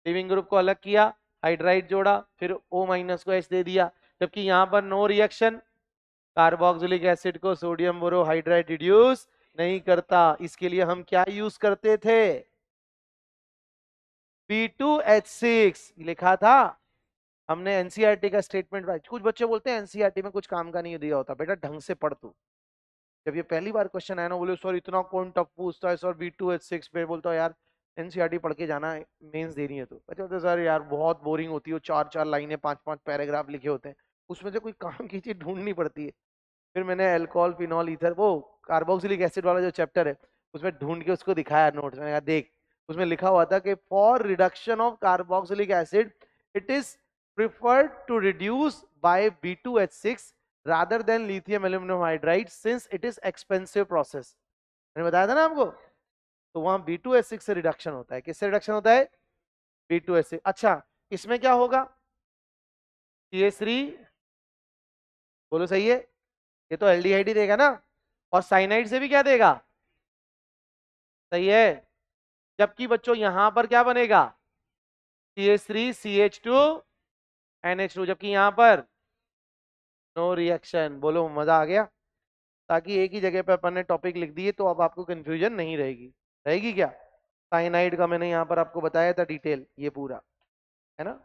लिविंग ग्रुप को अलग किया, हाइड्राइड जोड़ा, फिर O माइनस को H दे दिया, जबकि यहां पर नो रिएक्शन, कार्बोक्सिलिक एसिड को सोडियम बोरोहाइड्राइड रिड्यूस नहीं करता। इसके लिए हम क्या यूज करते थे, B2H6 लिखा था हमने। एनसीईआरटी का स्टेटमेंट, कुछ बच्चे बोलते हैं एनसीईआरटी में कुछ काम का नहीं दिया होता, बेटा ढंग से पढ़ तू। जब ये पहली बार क्वेश्चन आया ना, बोले सर इतना कौन टफ पूछता है सर B2H6 पे, बोलता है यार एनसीईआरटी पढ़ के जाना, मेंस देनी है तो। अच्छा बोलते सर यार बहुत बोरिंग होती है, चार चार लाइनें पांच पांच पैराग्राफ लिखे होते हैं, उसमें से कोई काम की चीज ढूंढनी पड़ती है। फिर मैंने अल्कोहल फिनॉल ईथर वो कार्बोक्सिलिक एसिड वाला जो चैप्टर है उसमें ढूंढ के उसको दिखाया नोट्स, मैंने कहा देख, उसमें लिखा हुआ था कि for reduction of carboxylic acid it is preferred to reduce by B2H6 rather than lithium aluminum hydride since it is expensive process। मैंने बताया था ना आपको, तो वहां B2H6 से रिडक्शन होता है, किससे रिडक्शन होता है, B2H6। अच्छा इसमें क्या होगा, CH3, बोलो सही है, ये तो एल्डिहाइड ही देगा ना, और साइनाइड से भी क्या देगा, सही है। जबकि बच्चों यहां पर क्या बनेगा, CH3 CH2 NH2, जबकि यहां पर नो रिएक्शन। बोलो मजा आ गया। ताकि एक ही जगह पे अपन ने टॉपिक लिख दिए तो अब आपको कंफ्यूजन नहीं रहेगी। रहेगी क्या, साइनाइड का मैंने यहाँ पर आपको बताया था डिटेल ये पूरा, है ना।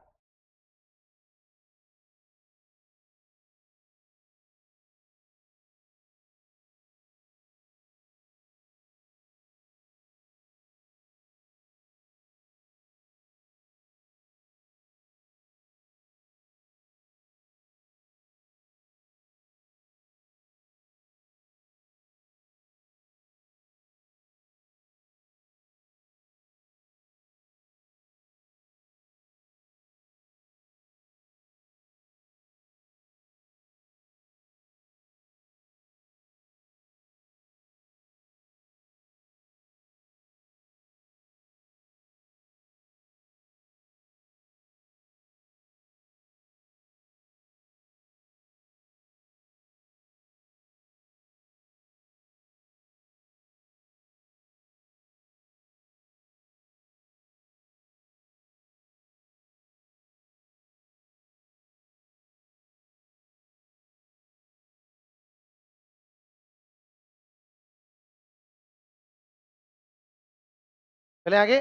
चले आगे,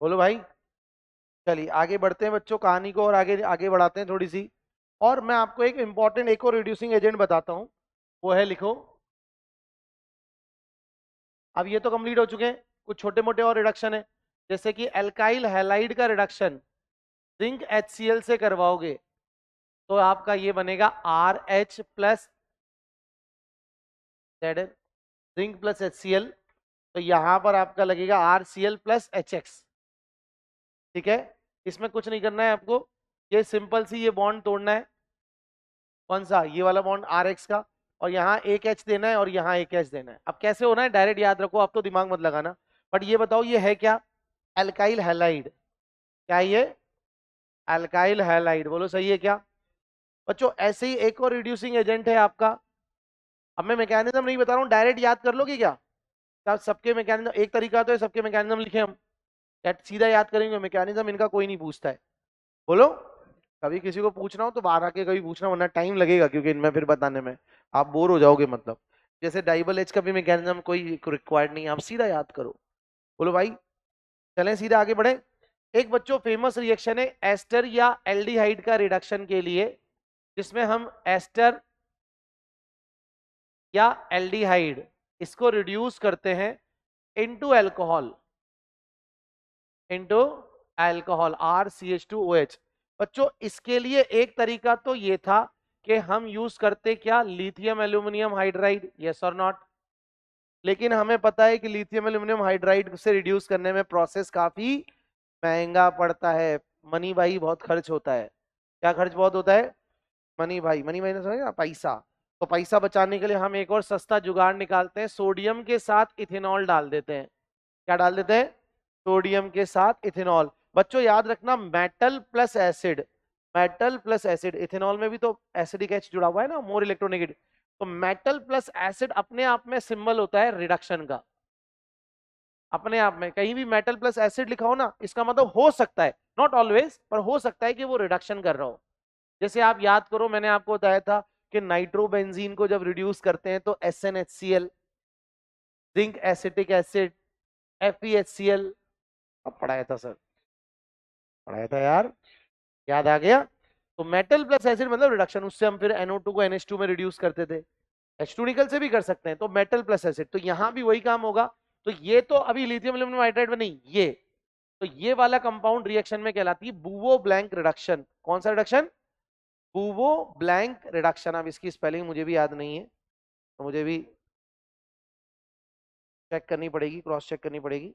बोलो भाई। चलिए आगे बढ़ते हैं बच्चों, कहानी को और आगे आगे बढ़ाते हैं थोड़ी सी। और मैं आपको एक इंपॉर्टेंट एक और रिड्यूसिंग एजेंट बताता हूं, वो है, लिखो। अब ये तो कंप्लीट हो चुके हैं, कुछ छोटे मोटे और रिडक्शन है, जैसे कि एल्काइल हैलाइड का रिडक्शन जिंक HCl से करवाओगे तो आपका ये बनेगा RH plus Zn, zinc plus HCl। तो यहां पर आपका लगेगा RCl प्लस HX। ठीक है, इसमें कुछ नहीं करना है आपको, ये सिंपल सी ये बॉन्ड तोड़ना है। कौन सा, ये वाला बॉन्ड RX का, और यहाँ एक H देना है और यहाँ एक H देना है। अब कैसे होना है डायरेक्ट याद रखो, आप तो दिमाग मत लगाना। बट ये बताओ ये है क्या, एल्काइल हैलाइड। क्या ये, एल्काइल हैलाइड, बोलो सही है क्या बच्चों। ऐसे ही एक और रिड्यूसिंग एजेंट है आपका। अब मैं मैकेनिज्म नहीं बता रहा हूँ, डायरेक्ट याद कर लोगे क्या। सबके मैकेनिज्म एक तरीका तो है, सबके मैकेनिज्म लिखे हम, क्या सीधा याद करेंगे मैकेनिज्म, इनका कोई नहीं पूछता है। बोलो, कभी किसी को पूछना हो तो बाहर आके कभी पूछना, वरना टाइम लगेगा, क्योंकि इनमें फिर बताने में आप बोर हो जाओगे। मतलब जैसे डाइबल एच का भी मैकेनिज्म कोई रिक्वायर्ड नहीं है, आप सीधा याद करो। बोलो भाई, चलें सीधा आगे बढ़े। एक बच्चों फेमस रिएक्शन है एस्टर या एल्डिहाइड का रिडक्शन के लिए, जिसमें हम एस्टर या एल्डिहाइड इसको रिड्यूस करते हैं into alcohol, into alcohol RCH2OH। बच्चों इसके लिए एक तरीका तो ये था कि हम यूज करते क्या, लिथियम एल्यूमिनियम हाइड्राइड, यस और नॉट। लेकिन हमें पता है कि लिथियम एल्यूमिनियम हाइड्राइड से रिड्यूस करने में प्रोसेस काफी महंगा पड़ता है, मनी भाई बहुत खर्च होता है। क्या खर्च बहुत होता है, मनी भाई, मनी भाई ने समझा, पैसा। तो पैसा बचाने के लिए हम एक और सस्ता जुगाड़ निकालते हैं, सोडियम के साथ इथेनॉल डाल देते हैं। क्या डाल देते हैं, सोडियम के साथ इथेनॉल। बच्चों याद रखना, metal plus acid, metal plus acid, ethanol में भी तो एसिडिक एच जुड़ा हुआ है ना, मोर इलेक्ट्रोनेगेटिव। तो मेटल प्लस एसिड अपने आप में सिंबल होता है रिडक्शन का। अपने आप में कहीं भी मेटल प्लस एसिड लिखा हो ना, इसका मतलब हो सकता है, नॉट ऑलवेज, पर हो सकता है कि वो रिडक्शन कर रहा हो। जैसे आप याद करो, मैंने आपको बताया था कि नाइट्रोबेंजीन को जब रिड्यूस करते हैं तो SnHCl, zinc acetic acid, FeHCl। अब पढ़ाया था सर, पढ़ाया था यार, याद आ गया। तो मेटल प्लस एसिड मतलब रिडक्शन, उससे हम फिर NO2 को NH2 में रिड्यूस करते थे, H2 निकल से भी कर सकते हैं। तो मेटल प्लस एसिड, तो यहां भी वही काम होगा। तो ये तो अभी लिथियम एल्यूमिनियम हाइड्राइड में नहीं, ये तो ये वाला कंपाउंड रिएक्शन में कहलाती है बूवो ब्लैंक रिडक्शन। कौन सा रिडक्शन, बूवो ब्लैंक रिडक्शन। अब इसकी स्पेलिंग मुझे भी याद नहीं है, तो मुझे भी चेक करनी पड़ेगी, क्रॉस चेक करनी पड़ेगी।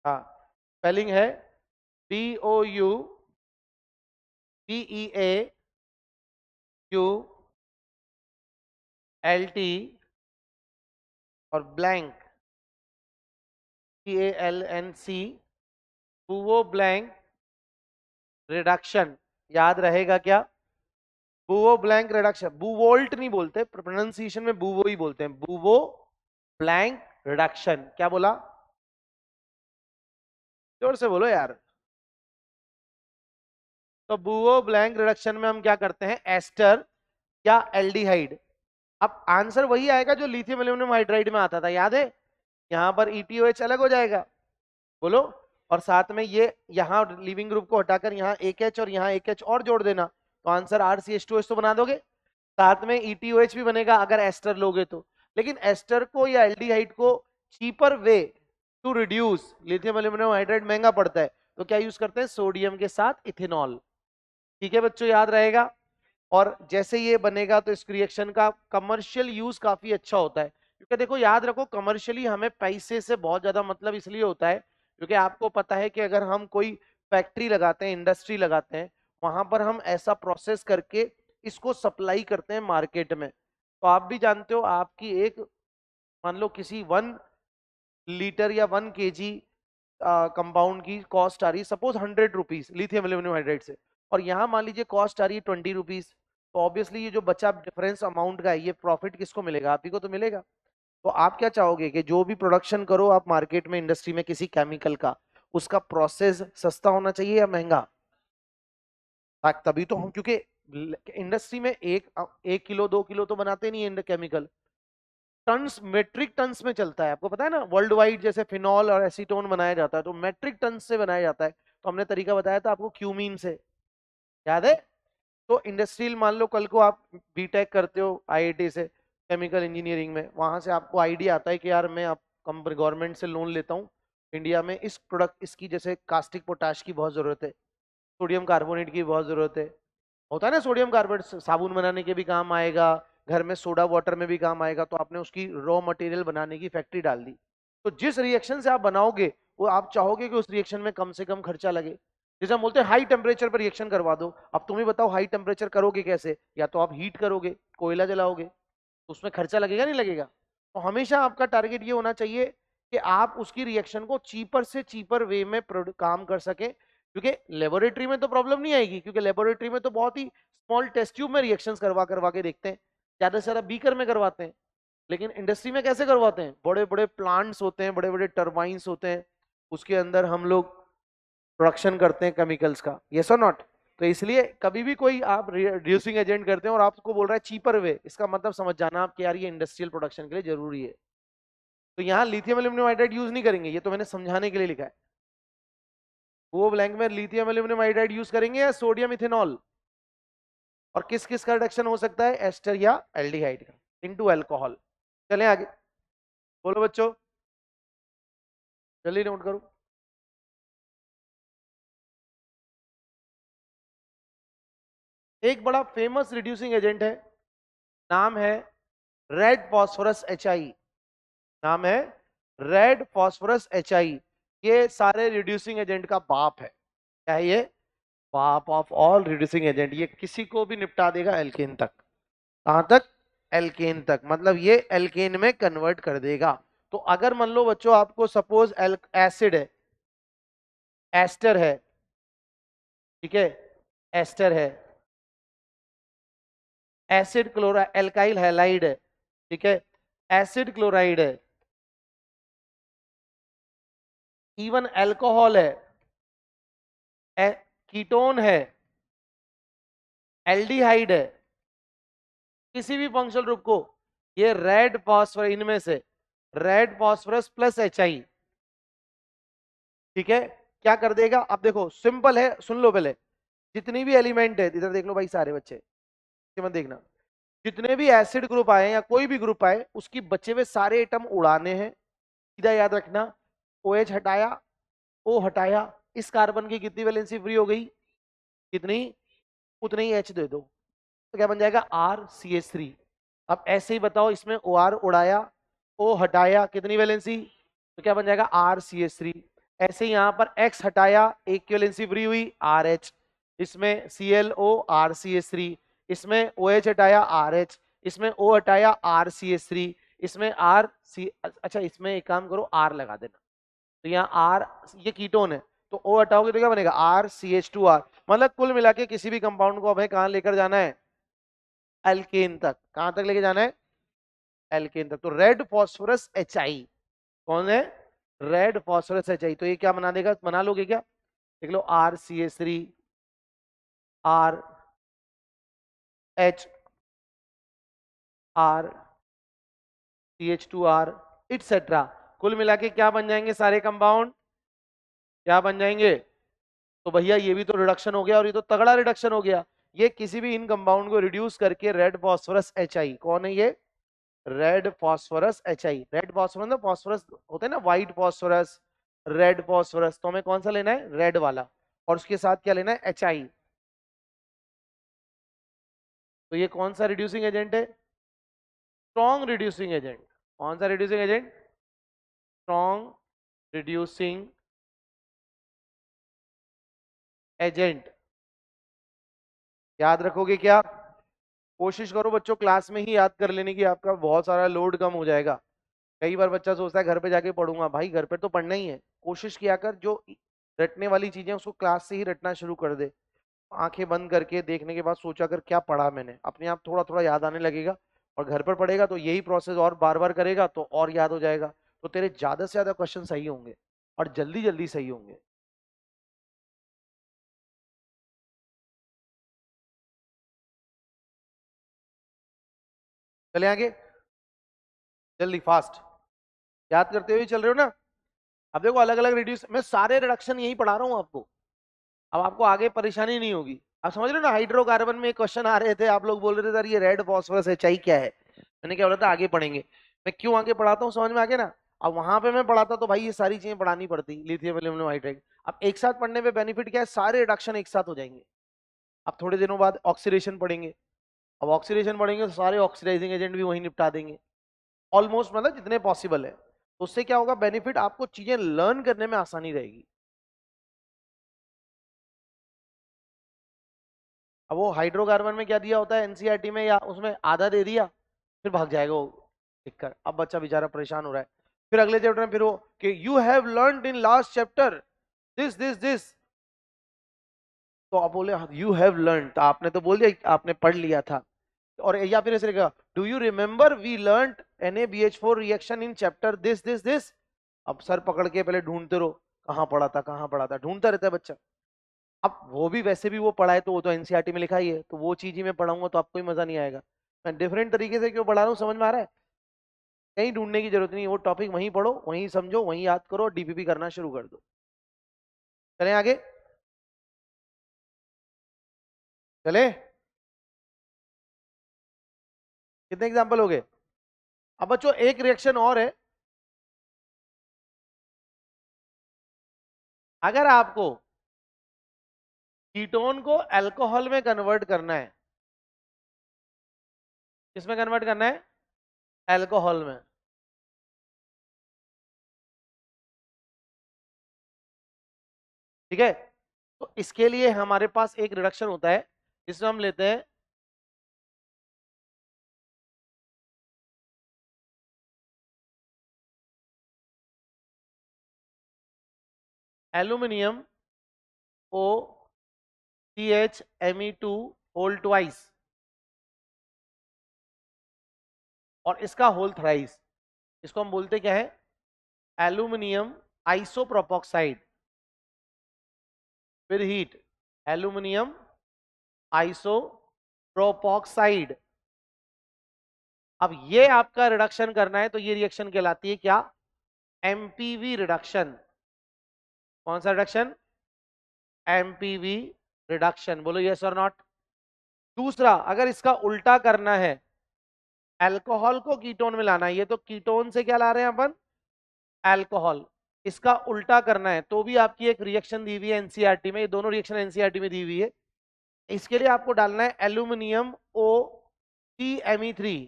हाँ, स्पेलिंग है BOUTEAQLT और ब्लैंक CALNC, बूवो ब्लैंक रिडक्शन। याद रहेगा क्या, बूवो ब्लैंक रिडक्शन, बूवोल्ट नहीं बोलते, प्रोनाउंसिएशन में बूवो ही बोलते हैं, बूवो ब्लैंक रिडक्शन। क्या बोला, जोर से बोलो यार। तो बूवो ब्लैंक रिडक्शन में हम क्या करते हैं, एस्टर या एल्डिहाइड। अब आंसर वही आएगा जो लिथियम एल्यूमिनियम हाइड्राइड में आता था, याद है, यहां पर ETOH अलग हो जाएगा, बोलो। और साथ में ये यहाँ लिविंग ग्रुप को हटाकर यहाँ एक H और यहाँ एक H और जोड़ देना, तो आंसर RCH2OH तो बना दोगे। साथ में ETOH भी बनेगा अगर एस्टर लोगे तो। लेकिन एस्टर को या एल्डिहाइड को cheaper way to reduce lithium aluminium hydride महंगा पड़ता है, तो क्या यूज करते हैं, सोडियम के साथ इथेनॉल। ठीक है बच्चों, याद रहेगा। और जैसे ये बनेगा तो इस रिएक्शन का कमर्शियल यूज काफी अच्छा होता है, क्योंकि देखो याद रखो, कमर्शियली हमें पैसे से बहुत ज्यादा मतलब इसलिए होता है क्योंकि आपको पता है कि अगर हम कोई फैक्ट्री लगाते हैं, इंडस्ट्री लगाते हैं, वहां पर हम ऐसा प्रोसेस करके इसको सप्लाई करते हैं मार्केट में। तो आप भी जानते हो, आपकी एक, मान लो किसी 1 लीटर या 1 kg कंपाउंड की कॉस्ट आ रही है suppose 100 rupees lithium aluminium hydride से, और यहाँ मान लीजिए कॉस्ट आ रही है 20 रुपीज। तो ऑब्वियसली ये जो बचा डिफरेंस अमाउंट का है, ये प्रॉफिट किसको मिलेगा, आप ही को तो मिलेगा। तो आप क्या चाहोगे कि जो भी प्रोडक्शन करो आप मार्केट में, इंडस्ट्री में किसी केमिकल का, उसका प्रोसेस सस्ता होना चाहिए या महंगा। तभी तो हम, क्योंकि इंडस्ट्री में 1 किलो 2 किलो तो बनाते नहीं है केमिकल, टन्स मेट्रिक टन्स में चलता है। आपको पता है ना, वर्ल्ड वाइड जैसे फिनॉल और एसीटोन बनाया जाता है तो मेट्रिक टन्स से बनाया जाता है। तो हमने तरीका बताया था आपको क्यूमीन से, याद है? तो इंडस्ट्रियल, मान लो कल को आप बीटेक करते हो आईआईटी से केमिकल इंजीनियरिंग में, वहां से आपको आइडिया आता है कि यार मैं आप गवर्नमेंट से लोन लेता हूँ, इंडिया में इस प्रोडक्ट इसकी जैसे कास्टिक पोटाश की बहुत जरूरत है, सोडियम कार्बोनेट की बहुत जरूरत है, होता है ना, सोडियम कार्बोनेट साबुन बनाने के भी काम आएगा, घर में सोडा वाटर में भी काम आएगा, तो आपने उसकी रॉ मटेरियल बनाने की फैक्ट्री डाल दी। तो जिस रिएक्शन से आप बनाओगे वो आप चाहोगे कि उस रिएक्शन में कम से कम खर्चा लगे। जैसे हम बोलते हैं हाई टेम्परेचर पर रिएक्शन करवा दो, अब तुम ही बताओ हाई टेम्परेचर करोगे कैसे? या तो आप हीट करोगे, कोयला जलाओगे, तो उसमें खर्चा लगेगा नहीं लगेगा? तो हमेशा आपका टारगेट ये होना चाहिए कि आप उसकी रिएक्शन को चीपर से चीपर वे में काम कर सके, क्योंकि लेबोरेटरी में तो प्रॉब्लम नहीं आएगी, क्योंकि लेबोरेटरी में तो बहुत ही स्मॉल टेस्ट ट्यूब में रिएक्शंस करवा करवा के देखते हैं, ज्यादा से ज्यादा बीकर में करवाते हैं। लेकिन इंडस्ट्री में कैसे करवाते हैं? बड़े बड़े प्लांट्स होते हैं, बड़े बड़े टर्बाइंस होते हैं, उसके अंदर हम लोग प्रोडक्शन करते हैं केमिकल्स का, यस और नॉट? तो इसलिए कभी भी कोई आप रिड्यूसिंग एजेंट करते हैं और आपको बोल रहा है चीपर वे, इसका मतलब समझ जाना आप कि यार ये इंडस्ट्रियल प्रोडक्शन के लिए जरूरी है। तो यहाँ लिथियम एल्यूमिनियम हाइड्राइड यूज नहीं करेंगे, ये तो मैंने समझाने के लिए लिखा है। वो ब्लैंक में लिथियम एल्यूमिनियम हाइड्राइड यूज करेंगे या सोडियम इथेनॉल? और किस किस का रिडक्शन हो सकता है? एस्टर या एल्डिहाइड का इनटू अल्कोहल। चलें आगे, बोलो बच्चों, जल्दी नोट करो। एक बड़ा फेमस रिड्यूसिंग एजेंट है, नाम है रेड फॉस्फोरस HI। नाम है रेड फॉस्फोरस HI। ये सारे रिड्यूसिंग एजेंट का बाप है। क्या है ये? बाप ऑफ ऑल रिड्यूसिंग एजेंट। ये किसी को भी निपटा देगा एल्केन तक। कहां तक? एल्केन तक, मतलब ये एल्केन में कन्वर्ट कर देगा। तो अगर मान लो बच्चों आपको सपोज एसिड है, एस्टर है, ठीक है, एस्टर है, एसिड क्लोरा एल्काइल हैलाइड है, ठीक है, एसिड क्लोराइड है, इवन अल्कोहल है, कीटोन है, एल्डिहाइड है, किसी भी फंक्शनल ग्रुप को, ये रेड फॉस्फोरस, इनमें से रेड फॉस्फोरस प्लस HI, ठीक है, क्या कर देगा? अब देखो सिंपल है, सुन लो पहले। जितनी भी एलिमेंट है, इधर देख लो भाई सारे बच्चे, मत देखना, जितने भी एसिड ग्रुप आए या कोई भी ग्रुप आए, उसकी बचे हुए सारे एटम उड़ाने हैं। सीधा याद रखना, OH हटाया, O हटाया, इस कार्बन की कितनी वैलेंसी फ्री हो गई? कितनी? उतनी ही H दे दो, तो क्या बन जाएगा? RCH3। अब ऐसे ही बताओ, इसमें OR उड़ाया, O हटाया, कितनी वैलेंसी? तो क्या बन जाएगा? RCH3। ऐसे ही यहां पर X हटाया, एक की वैलेंसी फ्री हुई, RH। इसमें ClO, RCH3। इसमें OH हटाया, RH। इसमें O हटाया, RCH3। इसमें अच्छा इसमें एक काम करो, R लगा देना, तो यहाँ R, ये कीटोन है, तो O हटाओगे तो क्या बनेगा? RCH2R। मतलब कुल मिला के किसी भी कंपाउंड को हमें कहां लेकर जाना है? एल्केन तक। कहां तक लेके जाना है? एल्केन तक। तो रेड फॉस्फोरस HI कौन है? Red phosphorus HI। तो ये क्या बना देगा, बना लोगे क्या? देख लो, RCH3, RH, RCH2R, इटसेट्रा। कुल मिला के क्या बन जाएंगे सारे कंपाउंड? क्या बन जाएंगे? तो भैया ये भी तो रिडक्शन हो गया, और ये तो तगड़ा रिडक्शन हो गया। ये किसी भी इन कंपाउंड को रिड्यूस करके रेड फॉस्फोरस HI, कौन है ये? Red phosphorus HI। Red phosphorus ना, फॉस्फोरस होता है ना, व्हाइट फॉस्फोरस, रेड फॉस्फोरस, तो हमें कौन सा लेना है? रेड वाला। और उसके साथ क्या लेना है? HI। तो ये कौन सा रिड्यूसिंग एजेंट है? Strong reducing agent. कौन सा reducing agent? Strong reducing agent. याद रखोगे क्या? कोशिश करो बच्चों क्लास में ही याद कर लेने की, आपका बहुत सारा लोड कम हो जाएगा। कई बार बच्चा सोचता है घर पे जाके पढ़ूंगा, भाई घर पे तो पढ़ना ही है। कोशिश किया कर, जो रटने वाली चीजें उसको क्लास से ही रटना शुरू कर दे। आंखें बंद करके देखने के बाद सोचा कर क्या पढ़ा मैंने, अपने आप थोड़ा थोड़ा याद आने लगेगा। और घर पर पढ़ेगा तो यही प्रोसेस और बार बार करेगा तो और याद हो जाएगा। तो तेरे ज्यादा से ज्यादा क्वेश्चन सही होंगे और जल्दी जल्दी सही होंगे। चले आगे, जल्दी फास्ट, याद करते हुए चल रहे हो ना। अब देखो अलग अलग रिड्यूस, मैं सारे रिडक्शन यही पढ़ा रहा हूँ आपको, अब आपको आगे परेशानी नहीं होगी। आप समझ रहे हो ना, हाइड्रोकार्बन में क्वेश्चन आ रहे थे, आप लोग बोल रहे थे सर ये रेड फॉस्फोरस एचआई क्या है, मैंने क्या बोला था आगे पढ़ेंगे। मैं क्यों आगे पढ़ाता हूँ, समझ में आ गया ना। अब वहां पे मैं पढ़ाता तो भाई ये सारी चीजें पढ़ानी पड़ती, लिथियम एल्यूमिनियम हाइड्राइड। अब एक साथ पढ़ने पे बेनिफिट क्या है, सारे रिडक्शन एक साथ हो जाएंगे। अब थोड़े दिनों बाद ऑक्सीडेशन पढ़ेंगे, अब ऑक्सीडेशन पढ़ेंगे तो सारे ऑक्सीडाइजिंग एजेंट भी वहीं निपटा देंगे ऑलमोस्ट, मतलब जितने पॉसिबल है। तो उससे क्या होगा बेनिफिट, आपको चीजें लर्न करने में आसानी रहेगी। अब वो हाइड्रोकार्बन में क्या दिया होता है एनसीईआरटी में, या उसमें आधा दे दिया, फिर भाग जाएगा वो लिखकर, अब बच्चा बेचारा परेशान हो रहा है। फिर अगले चैप्टर में फिर वो कि you have learned in last chapter this this this, तो आप बोले यू हैव लर्न, तो आपने तो बोल दिया आपने पढ़ लिया था। और या फिर ऐसे लिखा do you remember we learn NaBH4 reaction in chapter this this this. अब सर पकड़ के पहले ढूंढते रहो, कहाँ पढ़ा था कहाँ पढ़ा था, ढूंढता रहता है बच्चा। अब वो भी वैसे भी वो पढ़ा है, तो वो तो एनसीईआरटी में लिखा ही है, तो वो चीज ही मैं पढ़ाऊंगा तो आपको ही मजा नहीं आएगा। मैं डिफरेंट तरीके से क्यों पढ़ा रहा हूँ, समझ में आ रहा है। कहीं ढूंढने की जरूरत नहीं है, वो टॉपिक वहीं पढ़ो, वहीं समझो, वहीं याद करो, डीपीपी करना शुरू कर दो। चलें आगे, चले, कितने एग्जाम्पल हो गए। अब बच्चों एक रिएक्शन और है, अगर आपको कीटोन को अल्कोहल में कन्वर्ट करना है, किसमें कन्वर्ट करना है, अल्कोहल में। ठीक है, तो इसके लिए हमारे पास एक रिडक्शन होता है जिसमें हम लेते हैं एल्यूमिनियम ओ CH होल ट्वाइस, और इसका होल थ्राइस। इसको हम बोलते क्या है, एल्यूमिनियम आइसोप्रोपोक्साइड विद हीट, एल्यूमिनियम आइसोप्रोपोक्साइड। अब ये आपका रिडक्शन करना है, तो ये रिएक्शन कहलाती है क्या, एमपीवी रिडक्शन। कौन सा रिडक्शन, एमपीवी रिडक्शन, बोलो यस और नॉट। दूसरा, अगर इसका उल्टा करना है, अल्कोहल को कीटोन में लाना है, ये तो कीटोन से क्या ला रहे हैं अपन, अल्कोहल, इसका उल्टा करना है, तो भी आपकी एक रिएक्शन दी हुई है एनसीईआरटी में, ये दोनों रिएक्शन एनसीईआरटी में दी हुई है। इसके लिए आपको डालना है एल्यूमिनियम ओ CMe3,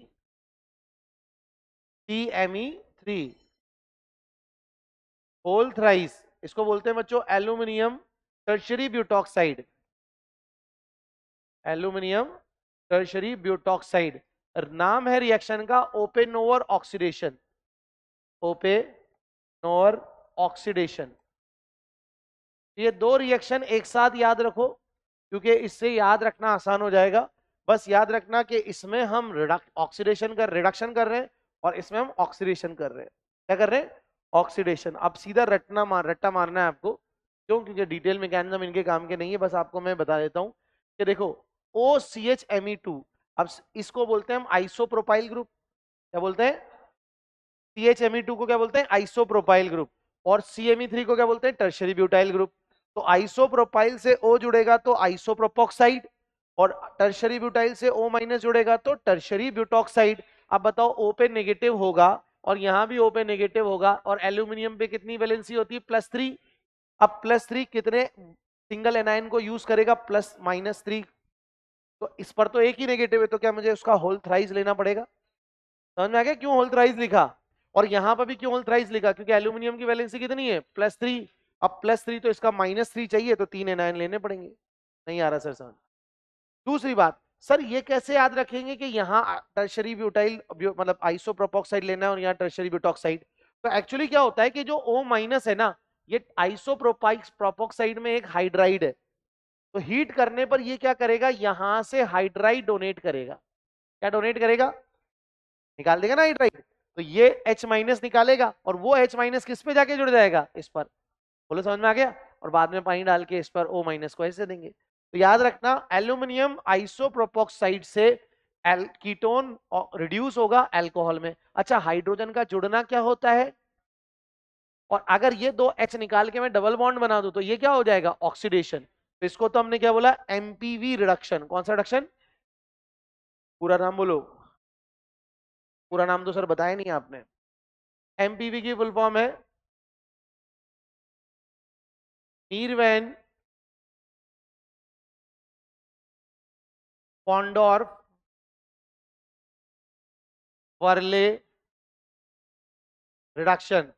CMe3 होल थ्राइस, इसको बोलते हैं बच्चों aluminium tertiary butoxide, aluminium tertiary butoxide. नाम है रिएक्शन का ओपेनोवर ऑक्सीडेशन, ओपेनोवर ऑक्सीडेशन। ये दो रिएक्शन एक साथ याद रखो, क्योंकि इससे याद रखना आसान हो जाएगा। बस याद रखना कि इसमें हम रिडक्शन कर रहे हैं, और इसमें हम ऑक्सीडेशन कर रहे हैं। क्या कर रहे हैं, ऑक्सीडेशन। अब सीधा रट्टा मारना है आपको, क्यों, क्योंकि डिटेल मैकेनिज्म इनके काम के नहीं है, बस आपको मैं बता देता हूं कि देखो OCHMe2, अब इसको बोलते हैं हम आइसोप्रोपाइल ग्रुप। क्या बोलते हैं, CHMe2 को क्या बोलते हैं, आइसोप्रोपाइल ग्रुप। और CMe3 को क्या बोलते हैं, टर्शरी ब्यूटाइल ग्रुप। तो आइसोप्रोपाइल से O जुड़ेगा तो आइसोप्रोपोक्साइड, और टर्शरी ब्यूटाइल से O- जुड़ेगा तो टर्शरी ब्यूटॉक्साइड। अब बताओ O पे नेगेटिव होगा, और यहां भी O पे नेगेटिव होगा, और एल्यूमिनियम पे कितनी वैलेंसी होती है, +3। अब +3 कितने सिंगल एनायन को यूज करेगा, +-3। तो इस पर तो एक ही नेगेटिव है, तो क्या मुझे उसका होल थ्राइस लेना पड़ेगा। समझ में आ गया क्यों होल थ्राइस लिखा, और यहां पर भी क्यों होल थ्राइस लिखा, क्योंकि एल्यूमिनियम की वैलेंसी कितनी है, +3। अब +3 तो इसका -3 चाहिए, तो 3 एनायन लेने पड़ेंगे। नहीं आ रहा सर समझ। दूसरी बात, सर ये कैसे याद रखेंगे कि यहाँ टर्शरी ब्यूटाइल मतलब आइसोप्रोपोक्साइड लेना है, और यहाँ टर्शरी ब्यूटॉक्साइड। तो एक्चुअली क्या होता है कि जो O- है ना, ये आइसोप्रोपोक्साइड में एक हाइड्राइड है, तो हीट करने पर ये क्या करेगा, यहां से हाइड्राइड डोनेट करेगा। क्या डोनेट करेगा, निकाल देगा ना हाइड्राइड, तो ये H- निकालेगा, और वो H- किस पे जाके जुड़ जाएगा, इस पर। बोलो समझ में आ गया, और बाद में पानी डाल के इस पर O- को ऐसे देंगे। तो याद रखना एल्यूमिनियम आइसोप्रोपोक्साइड से कीटोन रिड्यूस होगा अल्कोहल में। अच्छा, हाइड्रोजन का जुड़ना क्या होता है? और अगर ये दो H निकाल के मैं डबल बॉन्ड बना दूं तो ये क्या हो जाएगा? ऑक्सीडेशन। तो इसको तो हमने क्या बोला? MPV reduction. कौन सा रिडक्शन? पूरा नाम बोलो। पूरा नाम तो सर बताया नहीं आपने। एमपीवी की फुल फॉर्म है नीरवैन पॉन्डोर्फ वर्ले रिडक्शन।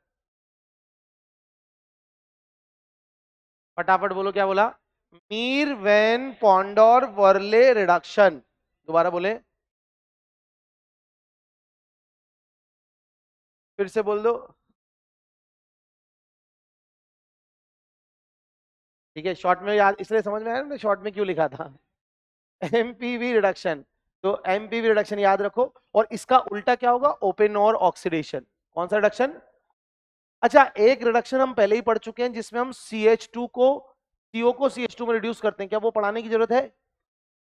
फटाफट बोलो, क्या बोला? Meerwein Ponndorf Verley reduction. दोबारा बोले, फिर से बोल दो। ठीक है, शॉर्ट में याद इसलिए समझ में आया ना शॉर्ट में क्यों लिखा था। MPV reduction. तो एमपीवी रिडक्शन याद रखो। और इसका उल्टा क्या होगा? ओपन और ऑक्सीडेशन। कौन सा रिडक्शन? अच्छा, एक रिडक्शन हम पहले ही पढ़ चुके हैं जिसमें हम CH2 को CO को CH2 में रिड्यूस करते हैं। क्या वो पढ़ाने की जरूरत है?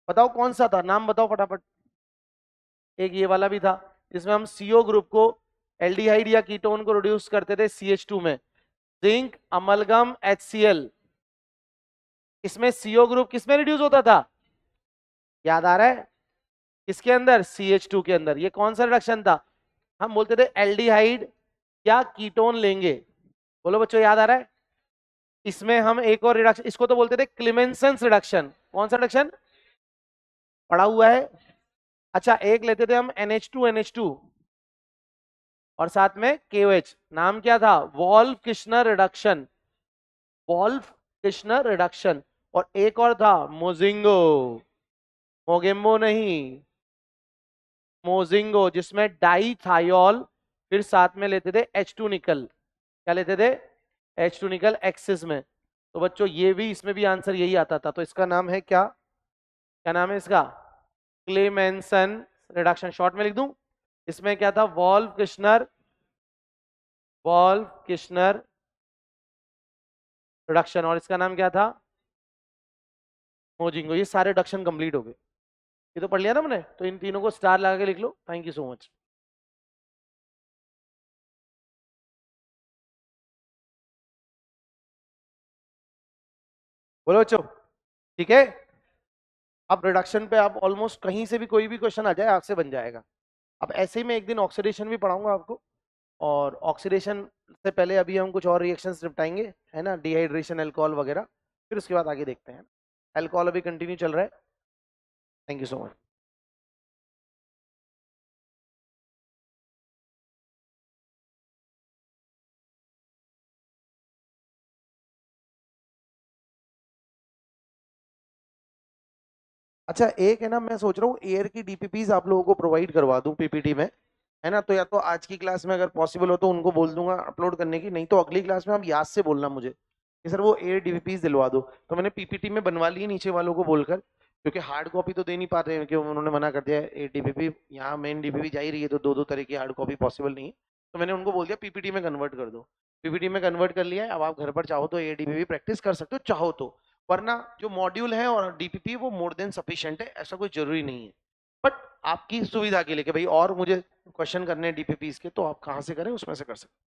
बताओ कौन सा था, नाम बताओ फटाफट। एक ये वाला भी था जिसमें हम CO ग्रुप को एल्डिहाइड या कीटोन को रिड्यूस करते थे CH2 में। Zinc amalgam HCl। इसमें CO ग्रुप किसमें रिड्यूस होता था? याद आ रहा है? किसके अंदर? CH2 के अंदर। ये कौन सा रिडक्शन था? हम बोलते थे एल्डिहाइड या कीटोन लेंगे। बोलो बच्चों, याद आ रहा है? इसमें हम एक और रिडक्शन, इसको तो बोलते थे क्लिमेंसन रिडक्शन। कौन सा रिडक्शन? पढ़ा हुआ है। अच्छा, एक लेते थे हम NH2 और साथ में KOH। नाम क्या था? Wolff Kishner reduction. Wolff Kishner reduction. और एक और था मोजिंगो। मोगेम्बो नहीं, मोजिंगो, जिसमें डाइथायोल फिर साथ में लेते थे H2 निकल। क्या लेते थे? H2 निकल एक्सिस में। तो बच्चों ये भी, इसमें भी आंसर यही आता था। तो इसका नाम है क्या? क्या नाम है इसका? Clemmensen reduction. शॉर्ट में लिख दूं? इसमें क्या था? Wolff Kishner reduction. और इसका नाम क्या था? मोजिंगो। ये सारे रिडक्शन कंप्लीट हो गए। ये तो पढ़ लिया ना हमने। तो इन तीनों को स्टार लगा के लिख लो। Thank you so much. बोलो बच्चों, ठीक है। अब रिडक्शन पे आप ऑलमोस्ट कहीं से भी कोई भी क्वेश्चन आ जाए आपसे बन जाएगा। अब ऐसे ही मैं एक दिन ऑक्सीडेशन भी पढ़ाऊंगा आपको। और ऑक्सीडेशन से पहले अभी हम कुछ और रिएक्शंस निपटाएंगे, है ना, डिहाइड्रेशन, अल्कोहल वगैरह। फिर उसके बाद आगे देखते हैं। अल्कोहल अभी कंटिन्यू चल रहा है। Thank you so much. अच्छा, एक है ना, मैं सोच रहा हूँ एयर की DPPs आप लोगों को प्रोवाइड करवा दूं PPT में, है ना। तो या तो आज की क्लास में अगर पॉसिबल हो तो उनको बोल दूंगा अपलोड करने की, नहीं तो अगली क्लास में आप याद से बोलना मुझे कि सर वो एयर DPPs दिलवा दो। तो मैंने PPT में बनवा ली नीचे वालों को बोलकर, क्योंकि हार्ड कॉपी तो दे नहीं पाते हैं, क्योंकि उन्होंने मना कर दिया है। एयर DPP यहाँ मेन DPP जा ही रही है, तो दो दो तरह की हार्ड कॉपी पॉसिबल नहीं है। तो मैंने उनको बोल दिया PPT में कन्वर्ट कर दो। PPT में कन्वर्ट कर लिया है। अब आप घर पर चाहो तो एयर DPP प्रैक्टिस कर सकते हो, चाहो तो। वरना जो मॉड्यूल है और DPP वो मोर देन सफिशिएंट है, ऐसा कोई जरूरी नहीं है। बट आपकी सुविधा के लिए कि भाई और मुझे क्वेश्चन करने हैं DPPs के, तो आप कहाँ से करें उसमें से कर सकते हैं।